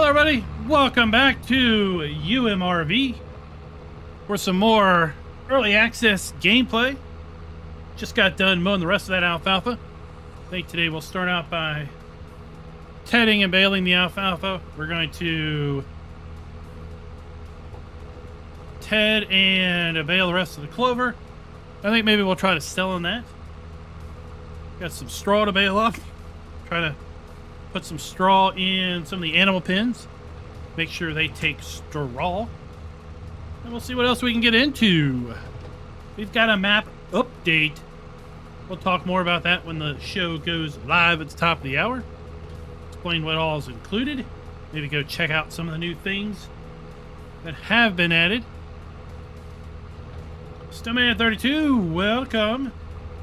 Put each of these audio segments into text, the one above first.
Hello everybody, welcome back to UMRV for some more early access gameplay. Just got done mowing the rest of that alfalfa. I think today we'll start out by tedding and baling the alfalfa. We're going to ted and bale the rest of the clover. I think maybe we'll try to sell on that. Got some straw to bale up. Try to put some straw in some of the animal pens. Make sure they take straw. And we'll see what else we can get into. We've got a map update. We'll talk more about that when the show goes live at the top of the hour. Explain what all is included. Maybe go check out some of the new things that have been added. Snowman32, welcome.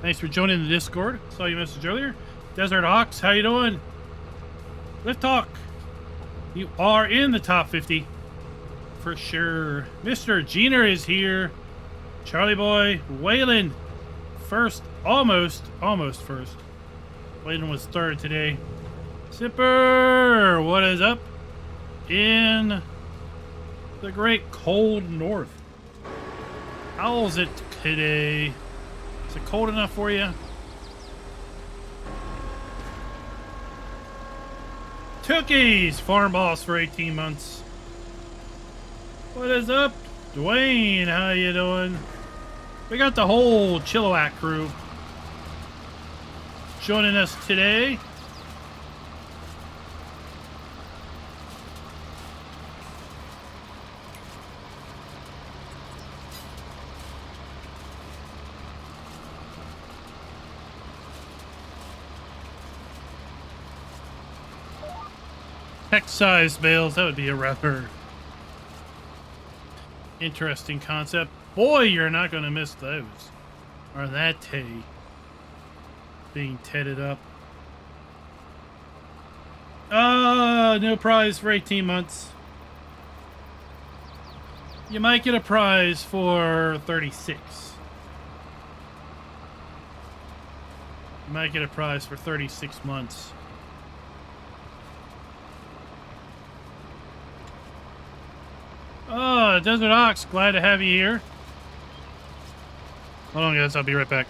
Thanks for joining the Discord. Saw your message earlier. Desert Ox, how you doing? Lift Talk, you are in the top 50 for sure. Mr. Jenner is here. Charlie Boy, Waylon, first, almost first. Waylon was third today. Zipper, what is up in the great cold north? How's it today? Is it cold enough for you? Tookies, farm boss for 18 months. What is up, Dwayne? How you doing? We got the whole Chilliwack crew joining us today. Hex-sized bales, that would be a rather interesting concept. Boy, you're not going to miss those. Or that hay being tedded up. No prize for 18 months. You might get a prize for 36. You might get a prize for 36 months. Oh, Desert Ox, glad to have you here. Hold on, guys, I'll be right back.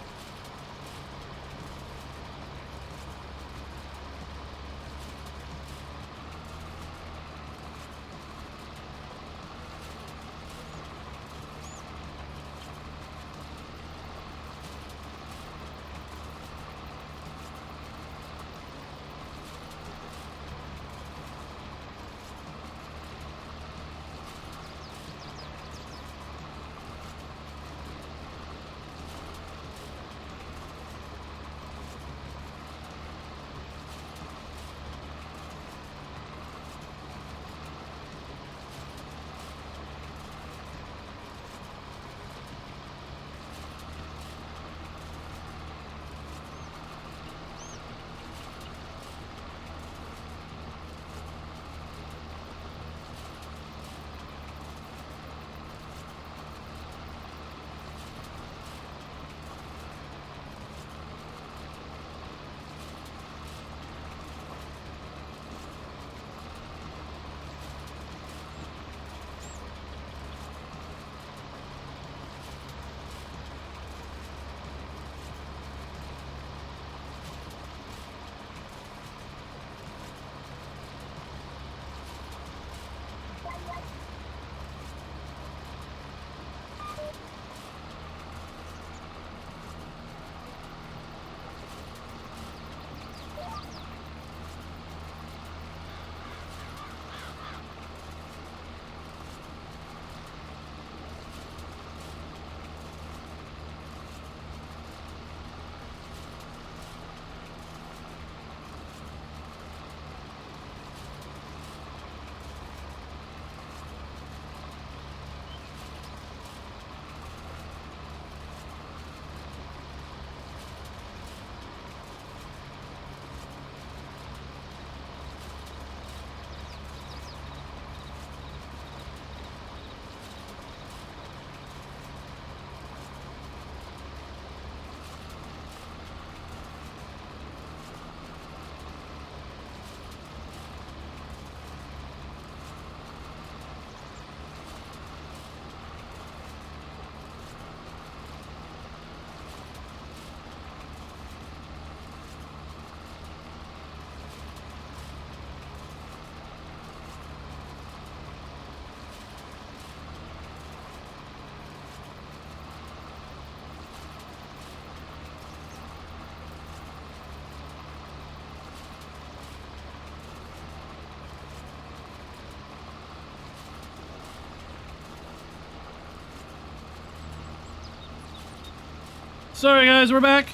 Sorry guys, we're back.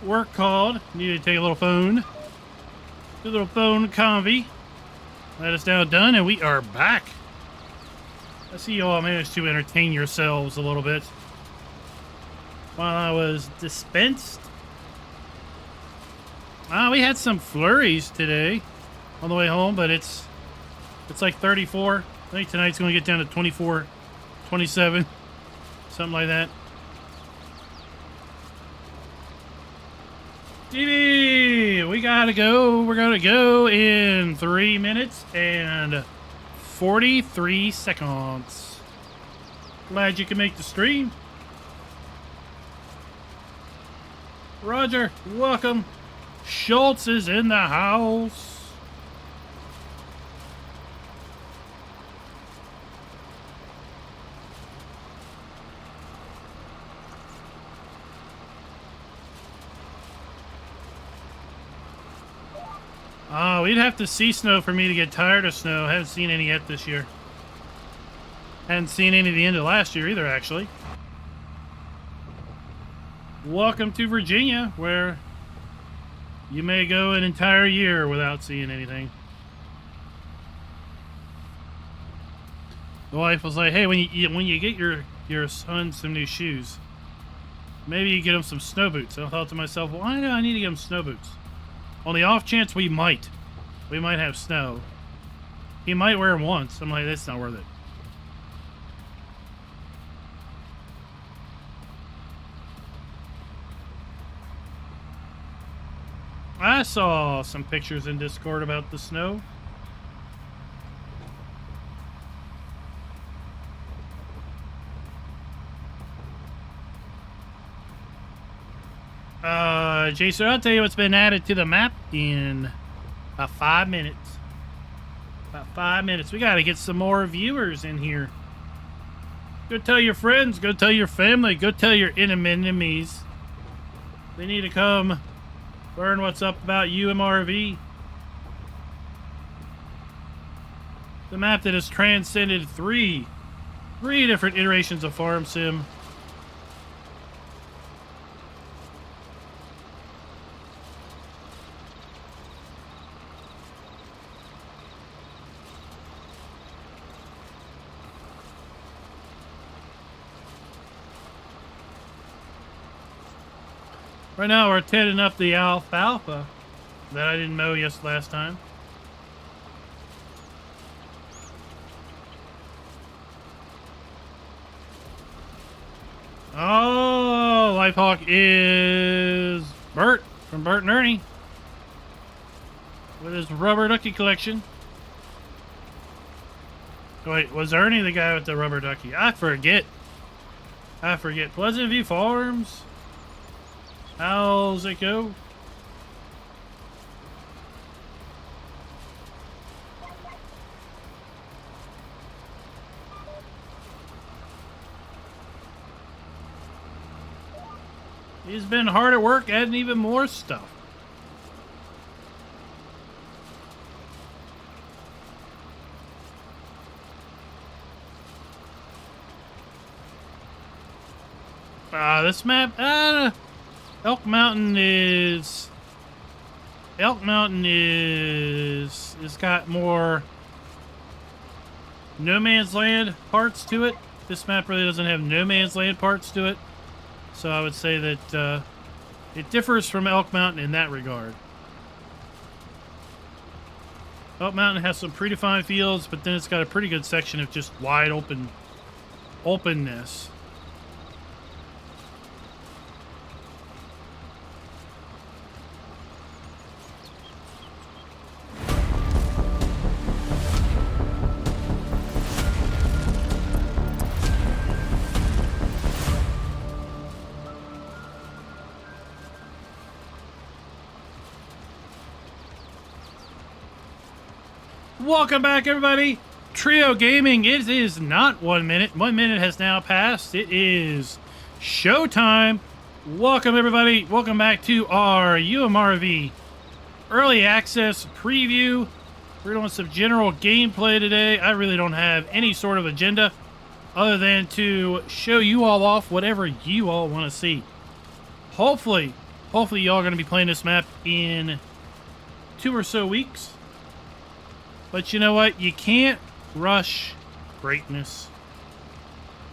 Work called. Need to take a little phone. Do a little phone convy. That is now done, and we are back. I see you all managed to entertain yourselves a little bit while I was dispensed. We had some flurries today on the way home, but it's like 34. I think tonight's going to get down to 24, 27, something like that. TV, we gotta go. We're gonna go in 3 minutes and 43 seconds. Glad you can make the stream. Roger, welcome. Schultz is in the house. Oh, we'd have to see snow for me to get tired of snow. Haven't seen any yet this year. Hadn't seen any at the end of last year either, actually. Welcome to Virginia, where you may go an entire year without seeing anything. The wife was like, hey, when you get your son some new shoes, maybe you get him some snow boots. And I thought to myself, well, why do I need to get him snow boots? On the off chance we might have snow. He might wear them once. I'm like, that's not worth it. I saw some pictures in Discord about the snow. Jason, I'll tell you what's been added to the map in about 5 minutes. About 5 minutes. We got to get some more viewers in here. Go tell your friends. Go tell your family. Go tell your enemies. They need to come learn what's up about UMRV. The map that has transcended three different iterations of Farm Sim. Right now we're tedding up the alfalfa that I didn't mow last time. Oh, Lifehawk is Bert from Bert and Ernie with his rubber ducky collection. Wait, was Ernie the guy with the rubber ducky? I forget. Pleasant View Farms. How's it go? He's been hard at work adding even more stuff. This map, Elk Mountain is got more no man's land parts to it. This map really doesn't have no man's land parts to it. So I would say that it differs from Elk Mountain in that regard. Elk Mountain has some predefined fields, but then it's got a pretty good section of just wide openness. Welcome back, everybody. Trio Gaming. It is not 1 minute. 1 minute has now passed. It is showtime. Welcome, everybody. Welcome back to our UMRV early access preview. We're doing some general gameplay today. I really don't have any sort of agenda other than to show you all off whatever you all want to see. hopefully y'all going to be playing this map in 2 or so weeks. But you know what? You can't rush greatness.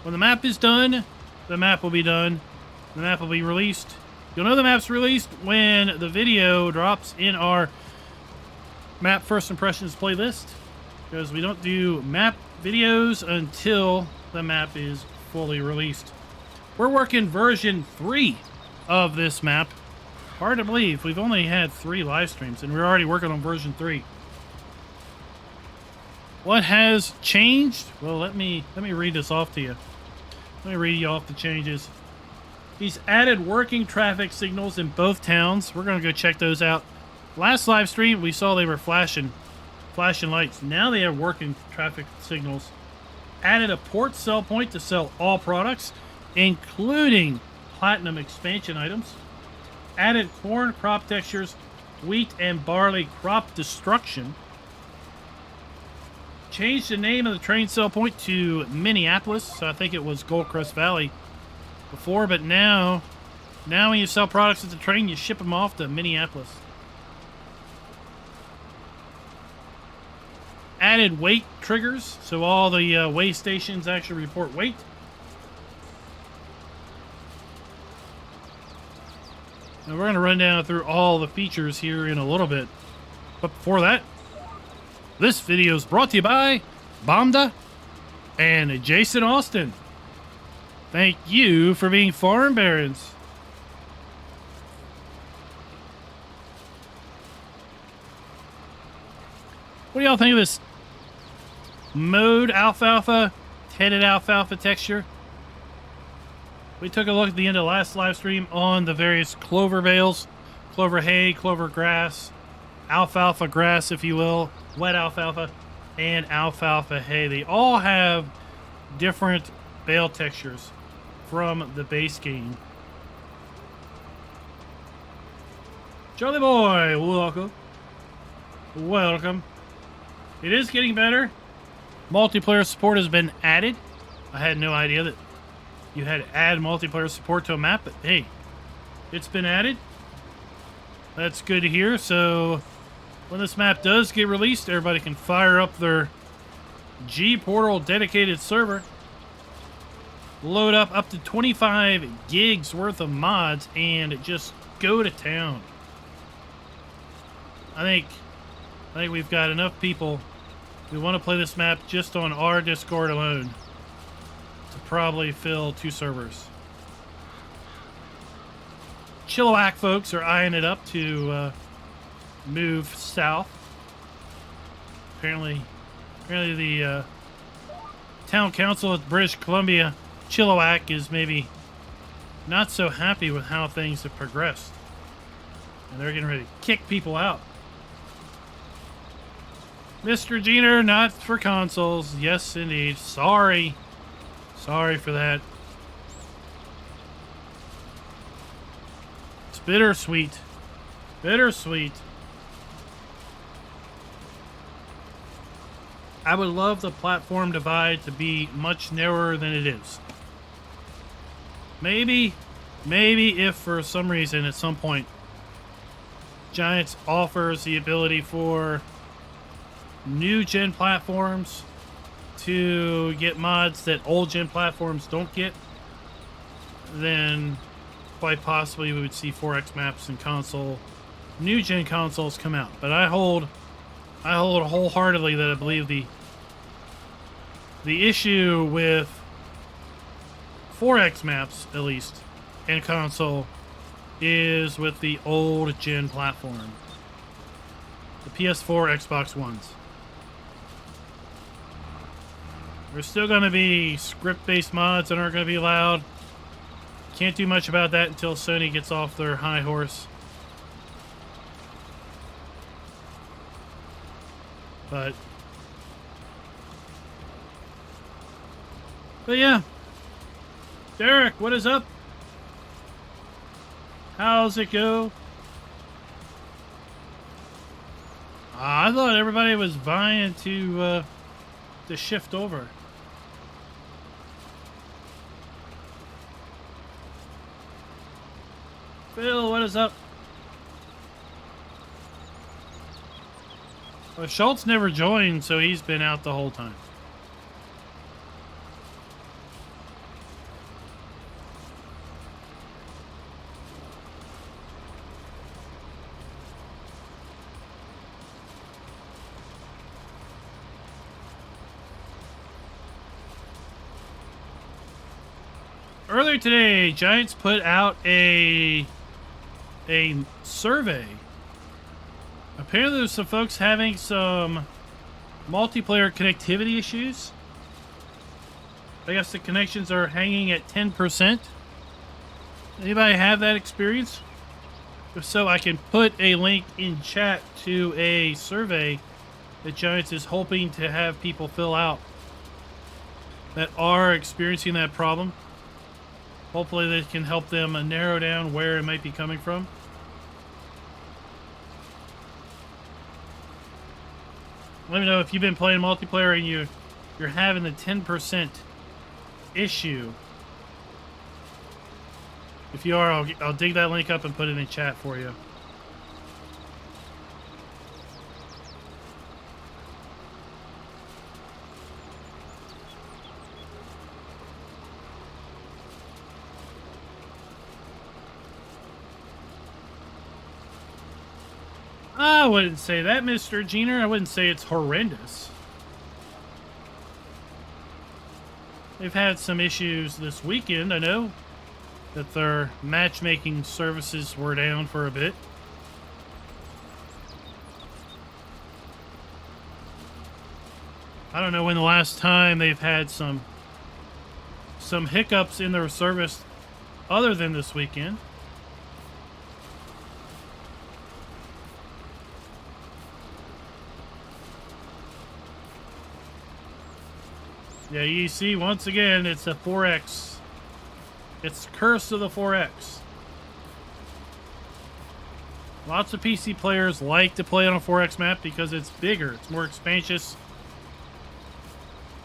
When the map is done, the map will be done. The map will be released. You'll know the map's released when the video drops in our map first impressions playlist, because we don't do map videos until the map is fully released. We're working version 3 of this map. Hard to believe, we've only had 3 live streams and we're already working on version 3. What has changed? Well, let me read this off to you. Let me read you off the changes. He's added working traffic signals in both towns. We're going to go check those out. Last live stream, we saw they were flashing lights. Now they have working traffic signals. Added a port sell point to sell all products, including platinum expansion items. Added corn crop textures, wheat and barley crop destruction. Changed the name of the train sell point to Minneapolis. So I think it was Goldcrest Valley before, but now when you sell products at the train, you ship them off to Minneapolis. Added weight triggers, so all the weigh stations actually report weight. Now we're going to run down through all the features here in a little bit. But before that, this video is brought to you by Bomda and Jason Austin. Thank you for being farm barons. What do y'all think of this mode alfalfa, tented alfalfa texture? We took a look at the end of the last live stream on the various clover bales, clover hay, clover grass, alfalfa grass, if you will, wet alfalfa, and alfalfa hay. They all have different bale textures from the base game. Charlie boy, welcome. Welcome. It is getting better. Multiplayer support has been added. I had no idea that you had to add multiplayer support to a map, but hey, it's been added. That's good to hear. So when this map does get released, everybody can fire up their G Portal dedicated server, load up to 25 gigs worth of mods, and just go to town. I think we've got enough people who want to play this map just on our Discord alone to probably fill 2 servers. Chilliwack folks are eyeing it up to move south. Apparently the town council of British Columbia, Chilliwack, is maybe not so happy with how things have progressed, and they're getting ready to kick people out. Mr. Jeter, not for consoles. Yes, indeed. Sorry for that. It's bittersweet. I would love the platform divide to be much narrower than it is. Maybe if for some reason at some point Giants offers the ability for new gen platforms to get mods that old gen platforms don't get, then quite possibly we would see 4X maps and new gen consoles come out. But I hold wholeheartedly that I believe the issue with 4X maps, at least, and console, is with the old gen platform, the PS4, Xbox Ones. There's still going to be script-based mods that aren't going to be allowed. Can't do much about that until Sony gets off their high horse. But yeah. Derek, what is up? How's it go? I thought everybody was vying to shift over. Phil, what is up? Well, Schultz never joined, so he's been out the whole time. Earlier today, Giants put out a survey. Apparently there's some folks having some multiplayer connectivity issues. I guess the connections are hanging at 10%. Anybody have that experience? If so, I can put a link in chat to a survey that Giants is hoping to have people fill out that are experiencing that problem. Hopefully that can help them narrow down where it might be coming from. Let me know if you've been playing multiplayer and you're having the 10% issue. If you are, I'll dig that link up and put it in chat for you. I wouldn't say that, Mr. Jenner. I wouldn't say it's horrendous. They've had some issues this weekend. I know that their matchmaking services were down for a bit. I don't know when the last time they've had some hiccups in their service other than this weekend. Yeah, you see, once again, it's a 4X. It's the curse of the 4X. Lots of PC players like to play on a 4X map because it's bigger. It's more spacious.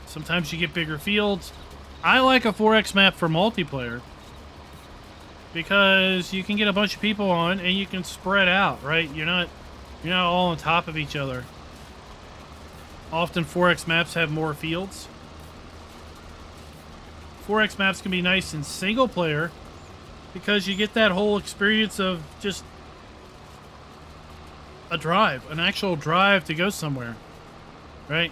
Sometimes you get bigger fields. I like a 4X map for multiplayer because you can get a bunch of people on and you can spread out, right? You're not all on top of each other. Often 4X maps have more fields. 4X maps can be nice in single player because you get that whole experience of just a drive, an actual drive to go somewhere, right?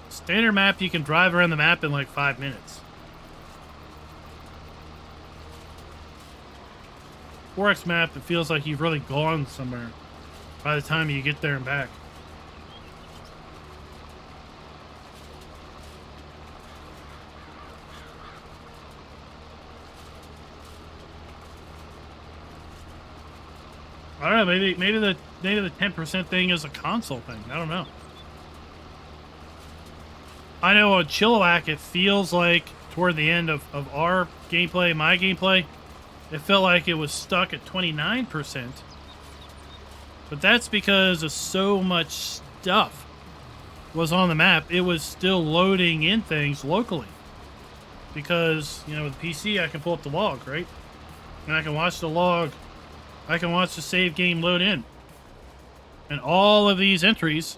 Standard map, you can drive around the map in like 5 minutes. 4X map, it feels like you've really gone somewhere by the time you get there and back. I don't know, maybe the 10% thing is a console thing. I don't know. I know on Chilliwack, it feels like toward the end of our gameplay, my gameplay, it felt like it was stuck at 29%. But that's because of so much stuff was on the map. It was still loading in things locally. Because, you know, with PC, I can pull up the log, right? And I can watch the log. I can watch the save game load in. And all of these entries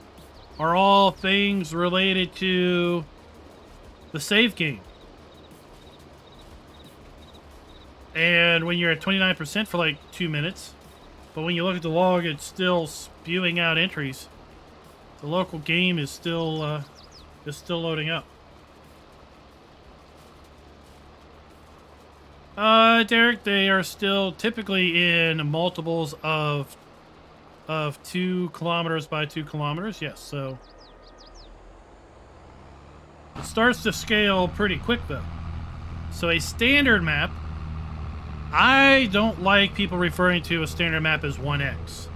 are all things related to the save game. And when you're at 29% for like 2 minutes, but when you look at the log, it's still spewing out entries. The local game is still loading up. Derek, they are still typically in multiples of 2 kilometers by 2 kilometers. Yes, so it starts to scale pretty quick though. So a standard map, I don't like people referring to a standard map as 1x.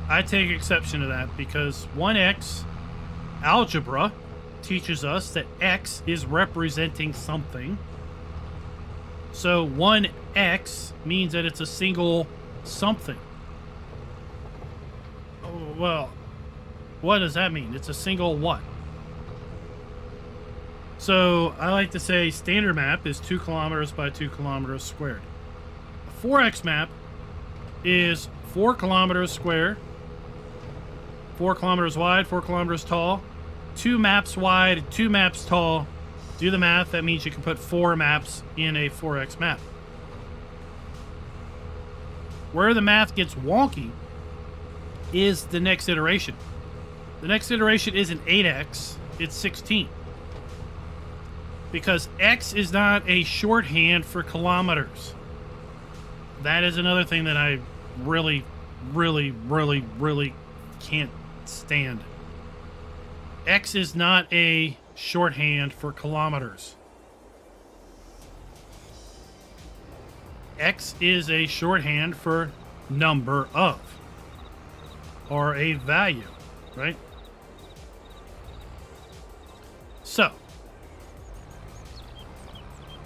I take exception to that because 1x algebra teaches us that x is representing something. So 1x means that it's a single something. Oh, well, what does that mean? It's a single what? So I like to say standard map is 2 kilometers by 2 kilometers squared. A 4x map is 4 kilometers square, 4 kilometers wide, 4 kilometers tall, 2 maps wide, 2 maps tall. Do the math. That means you can put 4 maps in a 4x map. Where the math gets wonky is the next iteration. The next iteration isn't 8x, it's 16. Because x is not a shorthand for kilometers. That is another thing that I really can't stand. X is not a shorthand for kilometers. X is a shorthand for number of, or a value, right? So,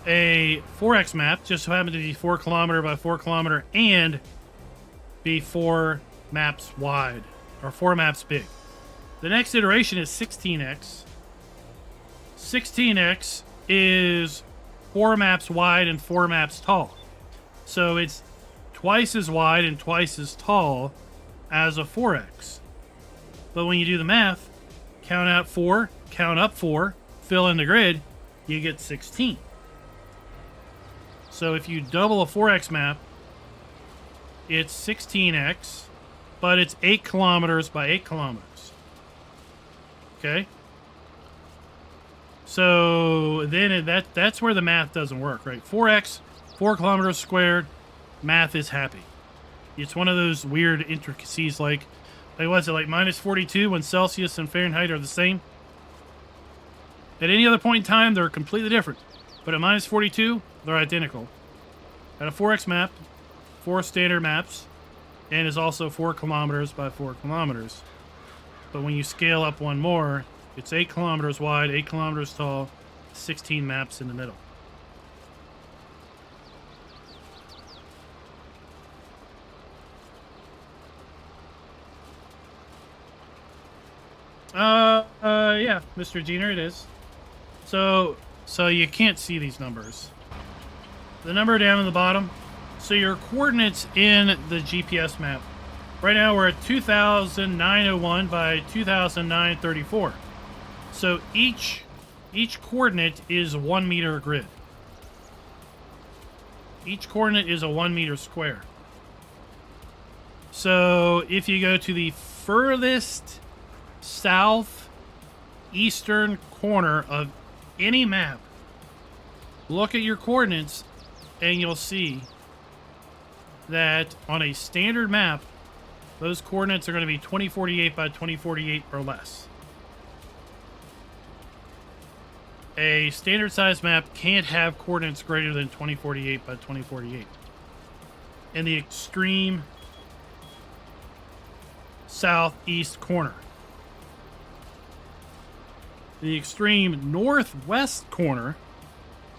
a 4x map just so happened to be 4 kilometer by 4 kilometer and be 4 maps wide, or 4 maps big. The next iteration is 16x. 16x is 4 maps wide and 4 maps tall. So it's twice as wide and twice as tall as a 4x. But when you do the math, count out 4, count up 4, fill in the grid, you get 16. So if you double a 4x map, it's 16x, but it's 8 kilometers by 8 kilometers. Okay? So then that's where the math doesn't work, right? 4x, 4 kilometers squared, math is happy. It's one of those weird intricacies like what's it, like minus 42 when Celsius and Fahrenheit are the same? At any other point in time, they're completely different. But at minus 42, they're identical. At a 4x map, 4 standard maps, and is also 4 kilometers by 4 kilometers. But when you scale up one more, it's 8 kilometers wide, 8 kilometers tall, 16 maps in the middle. Yeah, Mr. Jenner, it is. So you can't see these numbers. The number down at the bottom. So your coordinates in the GPS map. Right now we're at 2,901 by 2,934. So each coordinate is 1 meter grid. Each coordinate is a 1 meter square. So if you go to the furthest southeastern corner of any map, look at your coordinates and you'll see that on a standard map, those coordinates are going to be 2048 by 2048 or less. A standard size map can't have coordinates greater than 2048 by 2048. In the extreme southeast corner. The extreme northwest corner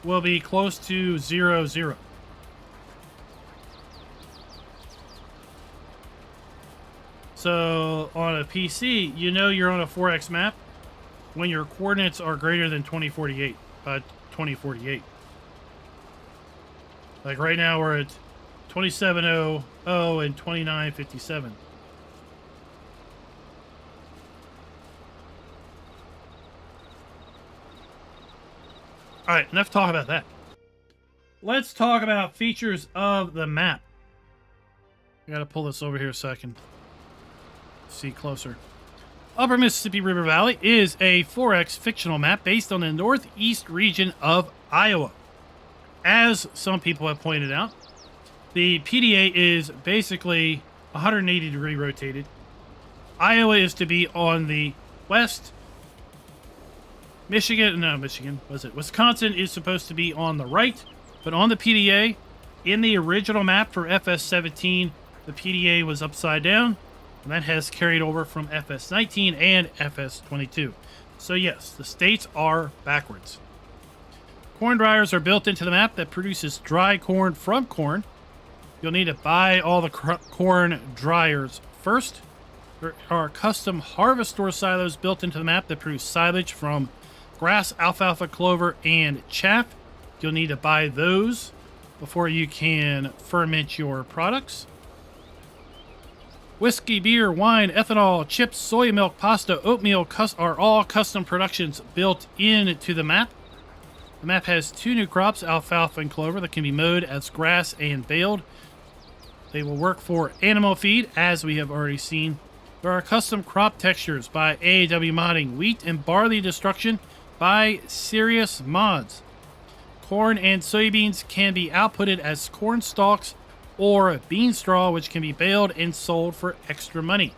will be close to 0, 0. So on a PC, you know you're on a 4x map when your coordinates are greater than 2048 by 2048. Like right now we're at 2700 and 2957. All right, enough talk about that. Let's talk about features of the map. I gotta pull this over here so I can see closer. Upper Mississippi River Valley is a 4X fictional map based on the northeast region of Iowa. As some people have pointed out, the PDA is basically 180 degree rotated. Iowa is to be on the west. Wisconsin is supposed to be on the right, but on the PDA, in the original map for FS17, the PDA was upside down, and that has carried over from FS19 and FS22. So yes, the states are backwards. Corn dryers are built into the map that produces dry corn from corn. You'll need to buy all the corn dryers first. There are custom harvest store silos built into the map that produce silage from grass, alfalfa, clover, and chaff. You'll need to buy those. before you can ferment your products. Whiskey, beer, wine, ethanol, chips, soy milk, pasta, oatmeal are all custom productions built into the map. The map has 2 new crops, alfalfa and clover, that can be mowed as grass and baled. They will work for animal feed, as we have already seen. There are custom crop textures by AAW Modding, wheat and barley destruction by Serious Mods. Corn and soybeans can be outputted as corn stalks or bean straw, which can be baled and sold for extra money.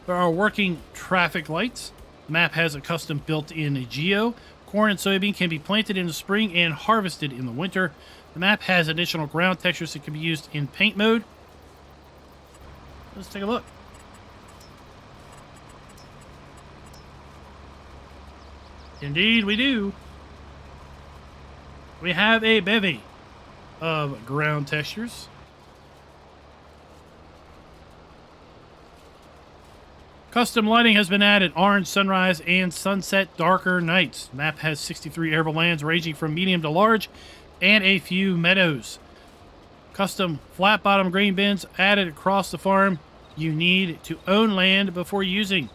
There are working traffic lights. The map has a custom built-in geo. Corn and soybean can be planted in the spring and harvested in the winter. The map has additional ground textures that can be used in paint mode. Let's take a look. Indeed, we do. We have a bevy of ground textures. Custom lighting has been added: orange sunrise and sunset darker nights. The map has 63 arable lands ranging from medium to large and a few meadows. Custom flat bottom grain bins added across the farm. You need to own land before using.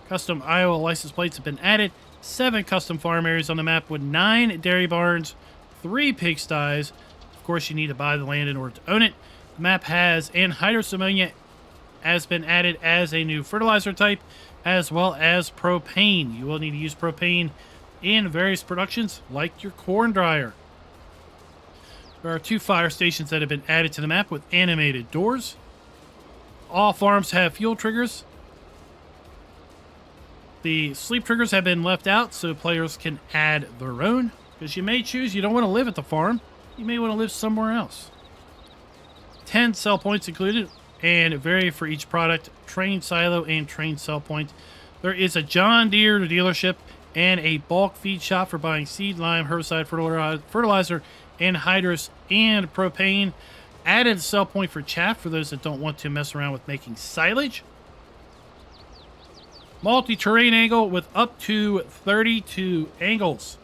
Custom Iowa license plates have been added. 7 custom farm areas on the map with 9 dairy barns, 3 pigsties. Of course, you need to buy the land in order to own it. The map has anhydrous ammonia has been added as a new fertilizer type, as well as propane. You will need to use propane in various productions, like your corn dryer. There are 2 fire stations that have been added to the map with animated doors. All farms have fuel triggers. The sleep triggers have been left out so players can add their own, because you may choose you don't want to live at the farm. You may want to live somewhere else. 10 sell points included and vary for each product: train silo and train sell point. There is a John Deere dealership and a bulk feed shop for buying seed, lime, herbicide, fertilizer, anhydrous, and propane. Added sell point for chaff for those that don't want to mess around with making silage. Multi-terrain angle with up to 32 angles.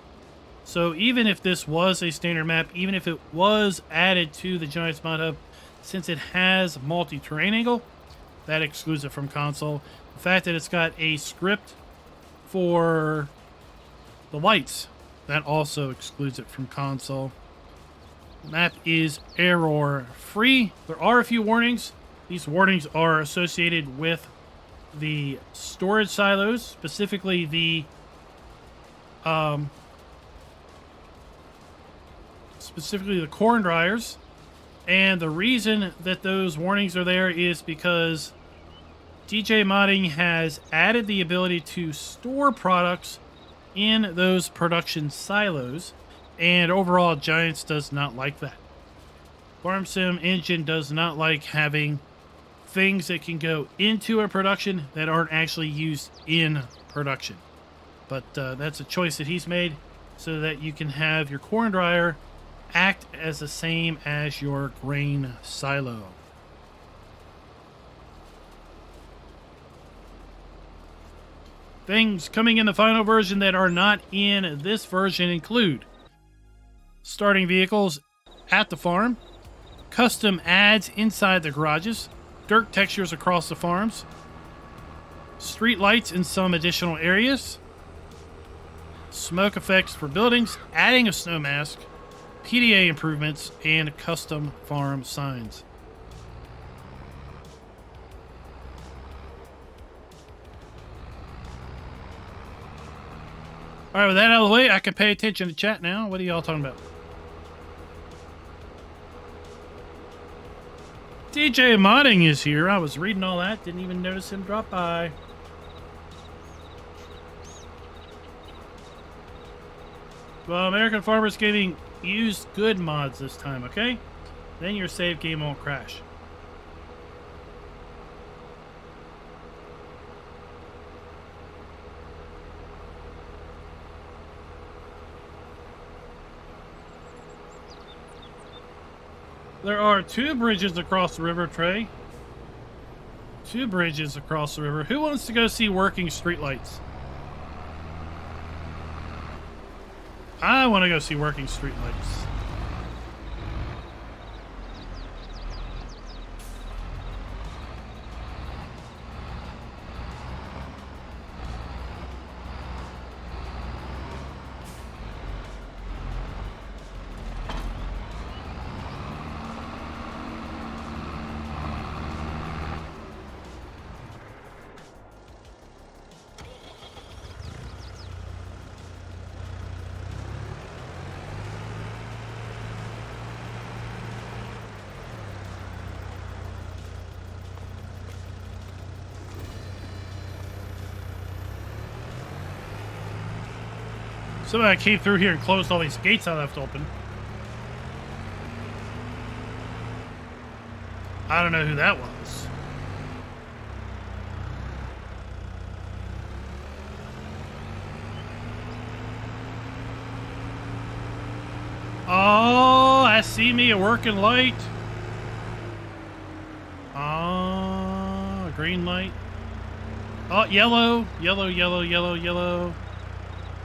So even if this was a standard map, even if it was added to the Giants Mod Hub, since it has multi-terrain angle, that excludes it from console. The fact that it's got a script for the lights, that also excludes it from console. The map is error free. There are a few warnings. These warnings are associated with the storage silos, specifically the corn dryers. And the reason that those warnings are there is because DJ Modding has added the ability to store products in those production silos, and overall Giants does not like that. Farm Sim Engine does not like having things that can go into a production that aren't actually used in production. But that's a choice that he's made so that you can have your corn dryer act as the same as your grain silo. Things coming in the final version that are not in this version include starting vehicles at the farm, custom ads inside the garages, dirt textures across the farms, street lights in some additional areas, smoke effects for buildings, adding a snow mask, PDA improvements, and custom farm signs. All right, with that out of the way, I can pay attention to chat now. What are y'all talking about? DJ Modding is here. I was reading all that. Didn't even notice him drop by. Well, American Farmers Gaming used good mods this time, okay? Then your save game won't crash. There are 2 bridges across the river, Trey. 2 bridges across the river. Who wants to go see working streetlights? I want to go see working streetlights. Somebody came through here and closed all these gates I left open. I don't know who that was. Oh, I see me a working light. Oh, a green light. Oh, yellow, yellow, yellow, yellow, yellow.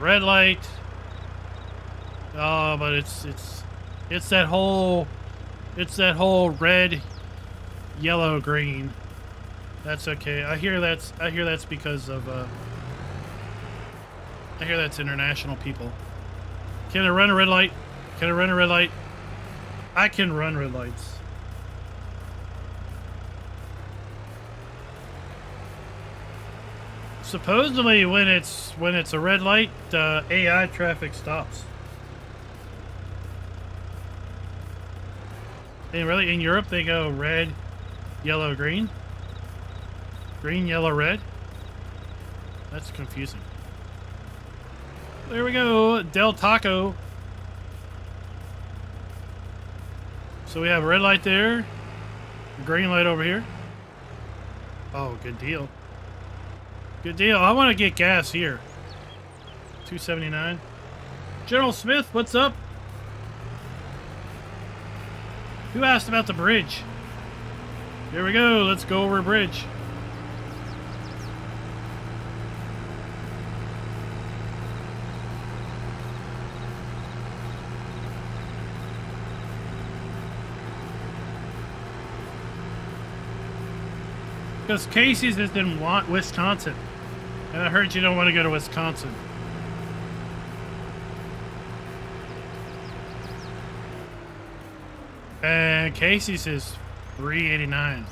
Red light. Oh, but it's that whole red, yellow, green. That's okay. I hear that's because of I hear that's international people. Can I run a red light? Can I run a red light? I can run red lights. Supposedly, when it's a red light, AI traffic stops. And really, in Europe, they go red, yellow, green. Green, yellow, red. That's confusing. There we go, Del Taco. So we have a red light there, a green light over here. Oh, good deal. Good deal. I want to get gas here. $2.79. General Smith, what's up? Who asked about the bridge? Here we go. Let's go over a bridge. Because Casey's is in Wisconsin. And I heard you don't want to go to Wisconsin. And Casey's is $3.89.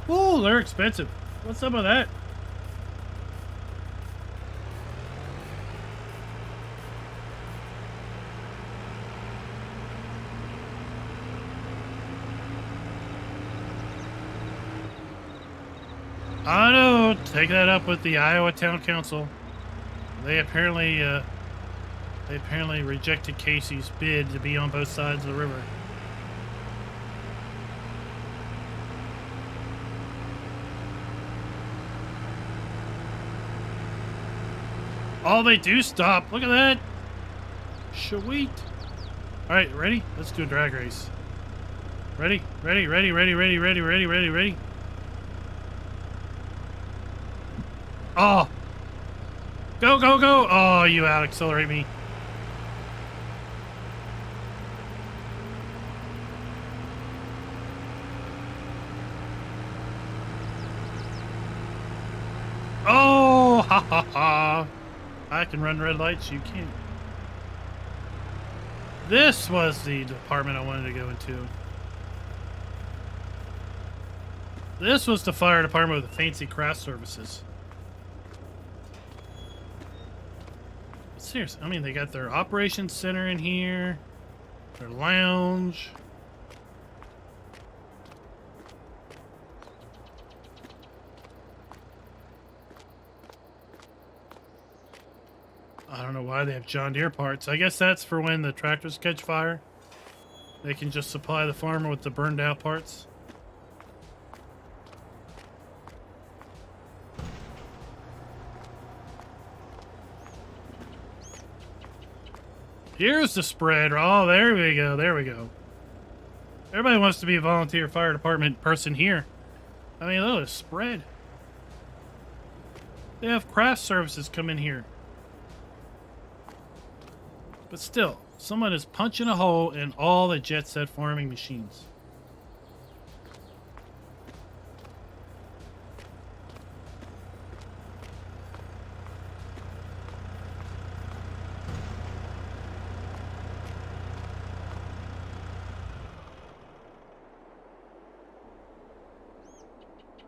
Ooh, they're expensive. What's up with that? I know. Take that up with the Iowa Town Council. They apparently rejected Casey's bid to be on both sides of the river. Oh, they do stop. Look at that. Sweet. All right, ready? Let's do a drag race. Ready? Ready, ready, ready, ready, ready, ready, ready, ready. Oh. Go, go, go. Oh, you out-accelerate me. Oh, ha, ha, ha. I can run red lights, you can't. This was the department I wanted to go into. This was the fire department with the fancy craft services. Seriously, I mean, they got their operations center in here, their lounge. I don't know why they have John Deere parts. I guess that's for when the tractors catch fire. They can just supply the farmer with the burned out parts. Here's the spread. Oh, there we go. There we go. Everybody wants to be a volunteer fire department person here. I mean, look, it's spread. They have craft services come in here. But still, someone is punching a hole in all the jet set farming machines.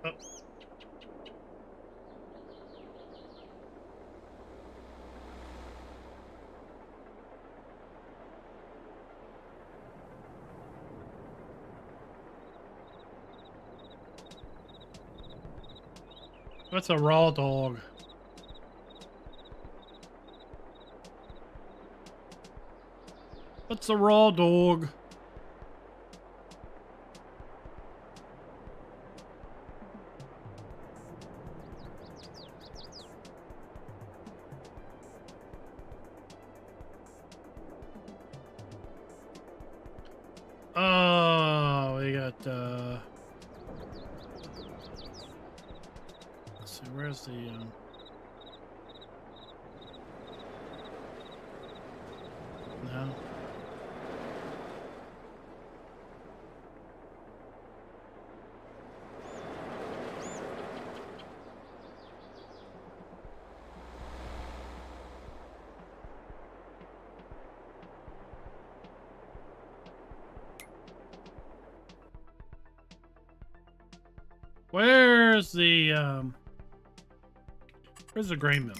Oh. What's a raw dog? What's a raw dog? Oh, we got, let's see, where's the, no. Where's the grain mill?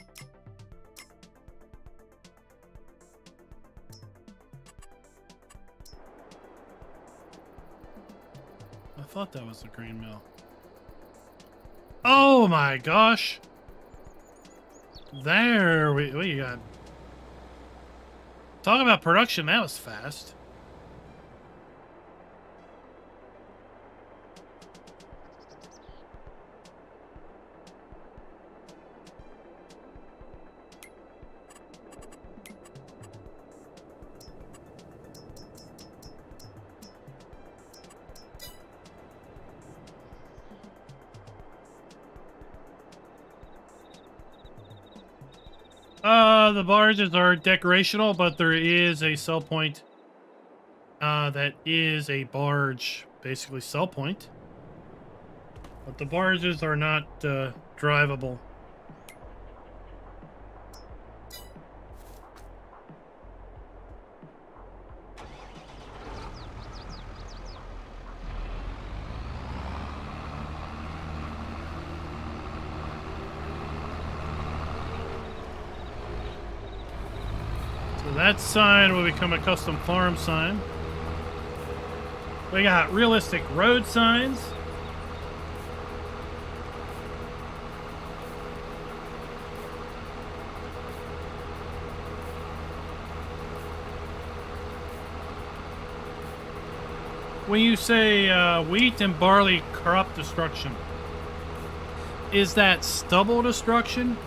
I thought that was the grain mill. Oh my gosh. There we got. Talk about production, that was fast. The barges are decorational, but there is a sell point that is a barge, basically sell point. But the barges are not drivable. That sign will become a custom farm sign. We got realistic road signs. When you say wheat and barley crop destruction, is that stubble destruction?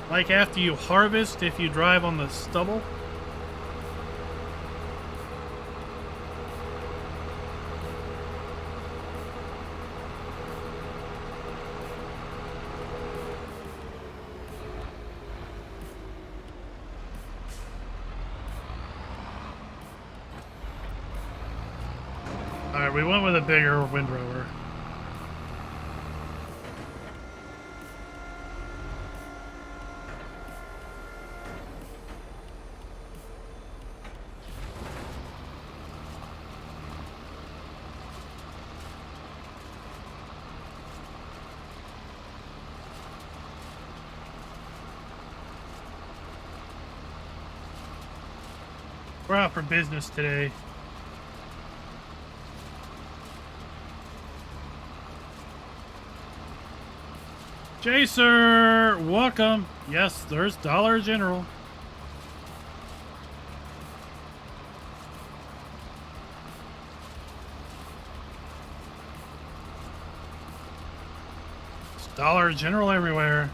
Like after you harvest, if you drive on the stubble? Alright, we went with a bigger windrower. We're out for business today. Jacer, welcome. Yes, there's Dollar General. It's Dollar General everywhere.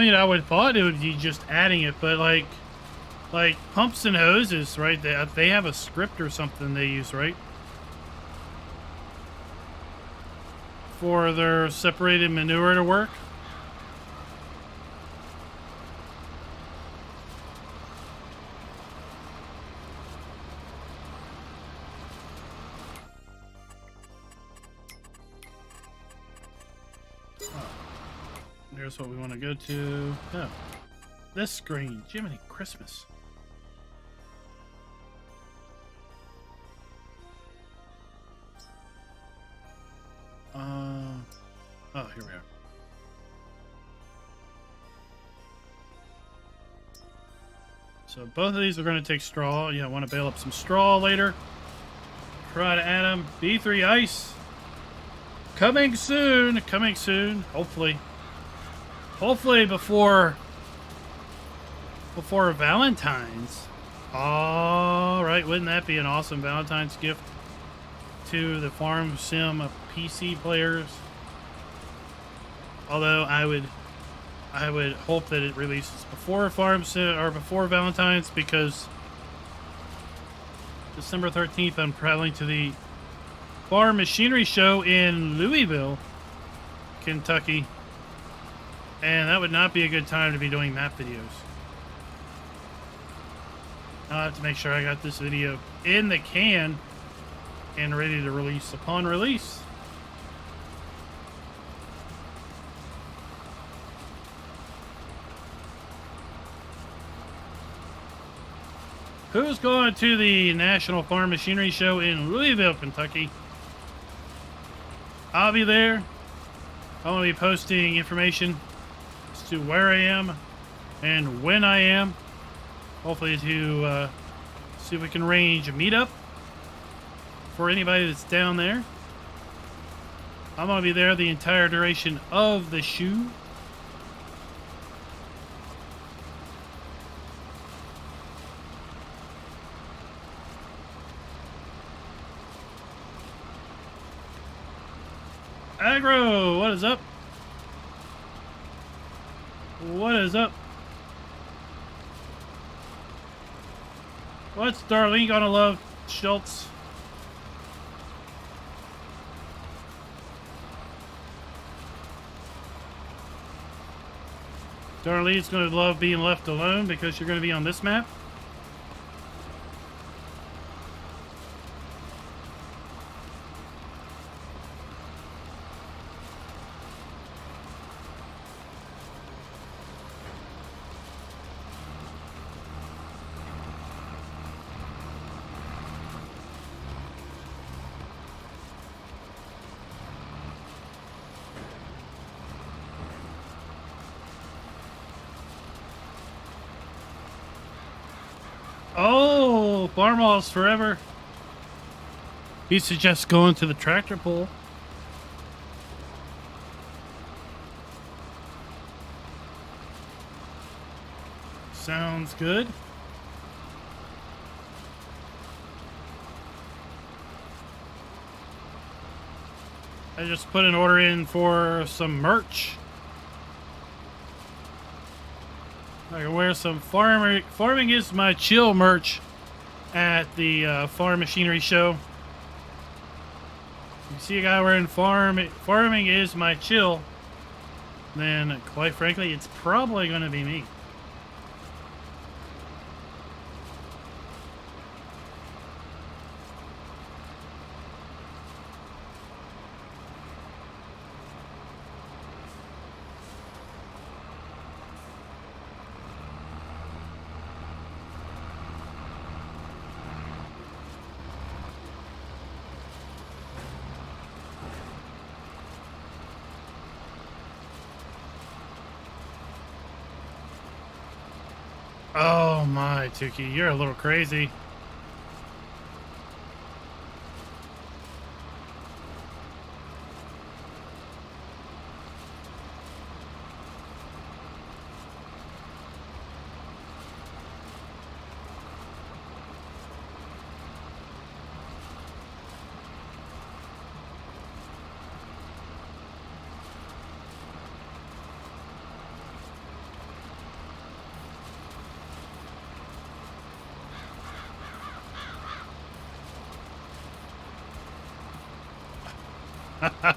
mean, I would have thought it would be just adding it, but like pumps and hoses, right? They have a script or something they use, right? For their separated manure to work. Here's what we want to go to. Oh, this screen. Jiminy Christmas. Oh, here we are. So both of these are going to take straw. Yeah, I want to bale up some straw later. Try to add them. B3 ice. Coming soon. Coming soon. Hopefully. Hopefully before Valentine's. All right, wouldn't that be an awesome Valentine's gift to the Farm Sim PC players? Although I would hope that it releases before Farm Sim or before Valentine's, because December 13th I'm traveling to the Farm Machinery Show in Louisville, Kentucky. And that would not be a good time to be doing map videos. I'll have to make sure I got this video in the can and ready to release upon release. Who's going to the National Farm Machinery Show in Louisville, Kentucky? I'll be there. I want to be posting information as to where I am and when I am. Hopefully to see if we can arrange a meetup for anybody that's down there. I'm going to be there the entire duration of the show. Agro, what is up? What is up? What's Darlene gonna love, Schultz? Darlene's gonna love being left alone because you're gonna be on this map. Oh, Farmall's forever. He suggests going to the tractor pull. Sounds good. I just put an order in for some merch. I can wear some farming is my chill merch at the Farm Machinery Show. You see a guy wearing farming is my chill, then quite frankly, it's probably going to be me. Oh my, Tukey, you're a little crazy. I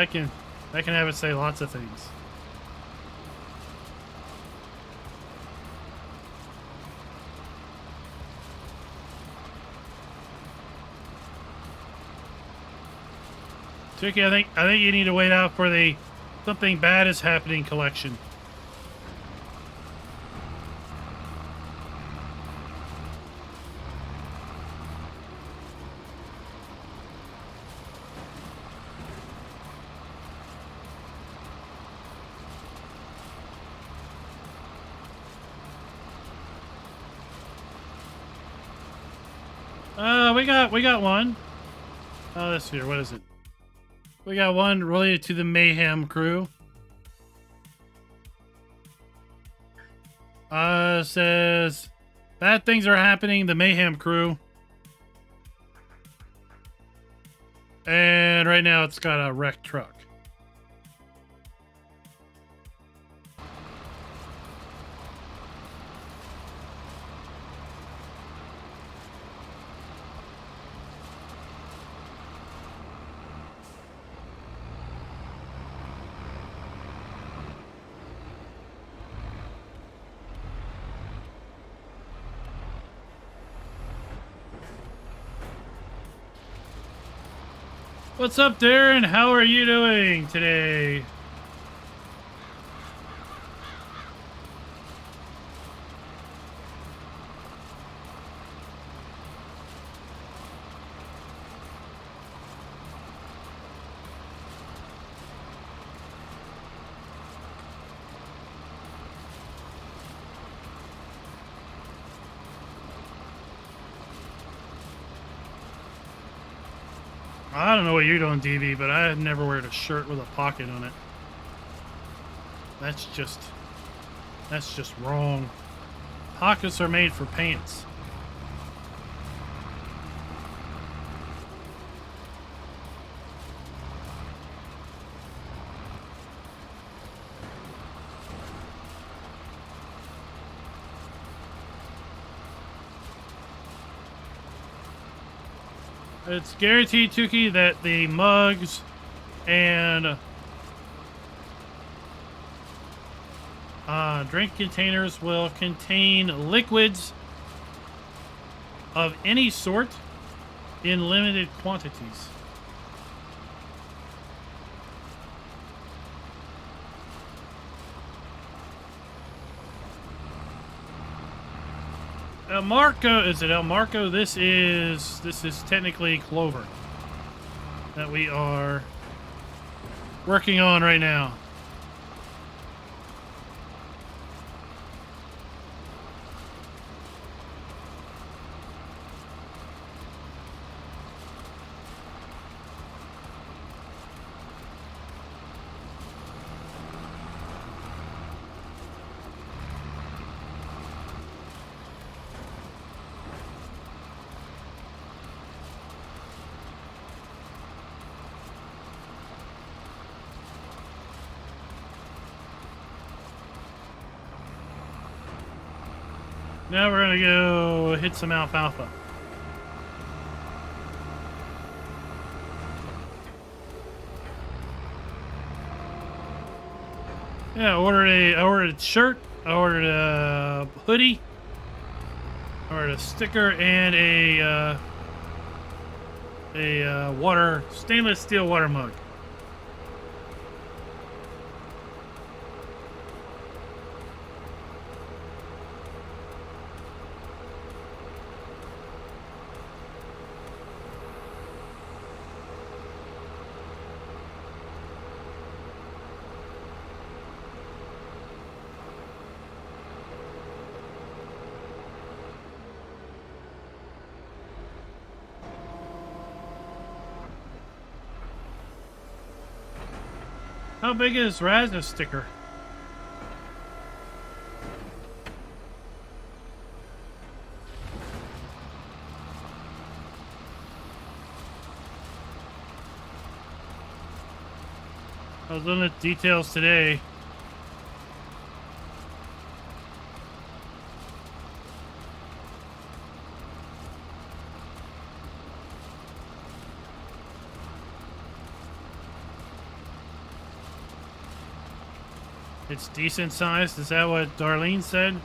can have it say lots of things. Tuki, I think you need to wait out for the something bad is happening collection. We got one. Oh, this here. What is it? We got one related to the Mayhem crew. Says bad things are happening. The Mayhem crew. And right now it's got a wrecked truck. What's up, Darren? How are you doing today? I don't know what you're doing, DV, but I never wear a shirt with a pocket on it. That's just wrong. Pockets are made for pants. It's guaranteed, Tuki, that the mugs and drink containers will contain liquids of any sort in limited quantities. El Marco, is it El Marco? This is technically clover that we are working on right now. Now we're gonna go hit some alfalfa. Yeah, I ordered a shirt, I ordered a hoodie, I ordered a sticker, and a stainless steel water mug. How big is Raz's sticker? I was looking at details today. It's decent sized. Is that what Darlene said?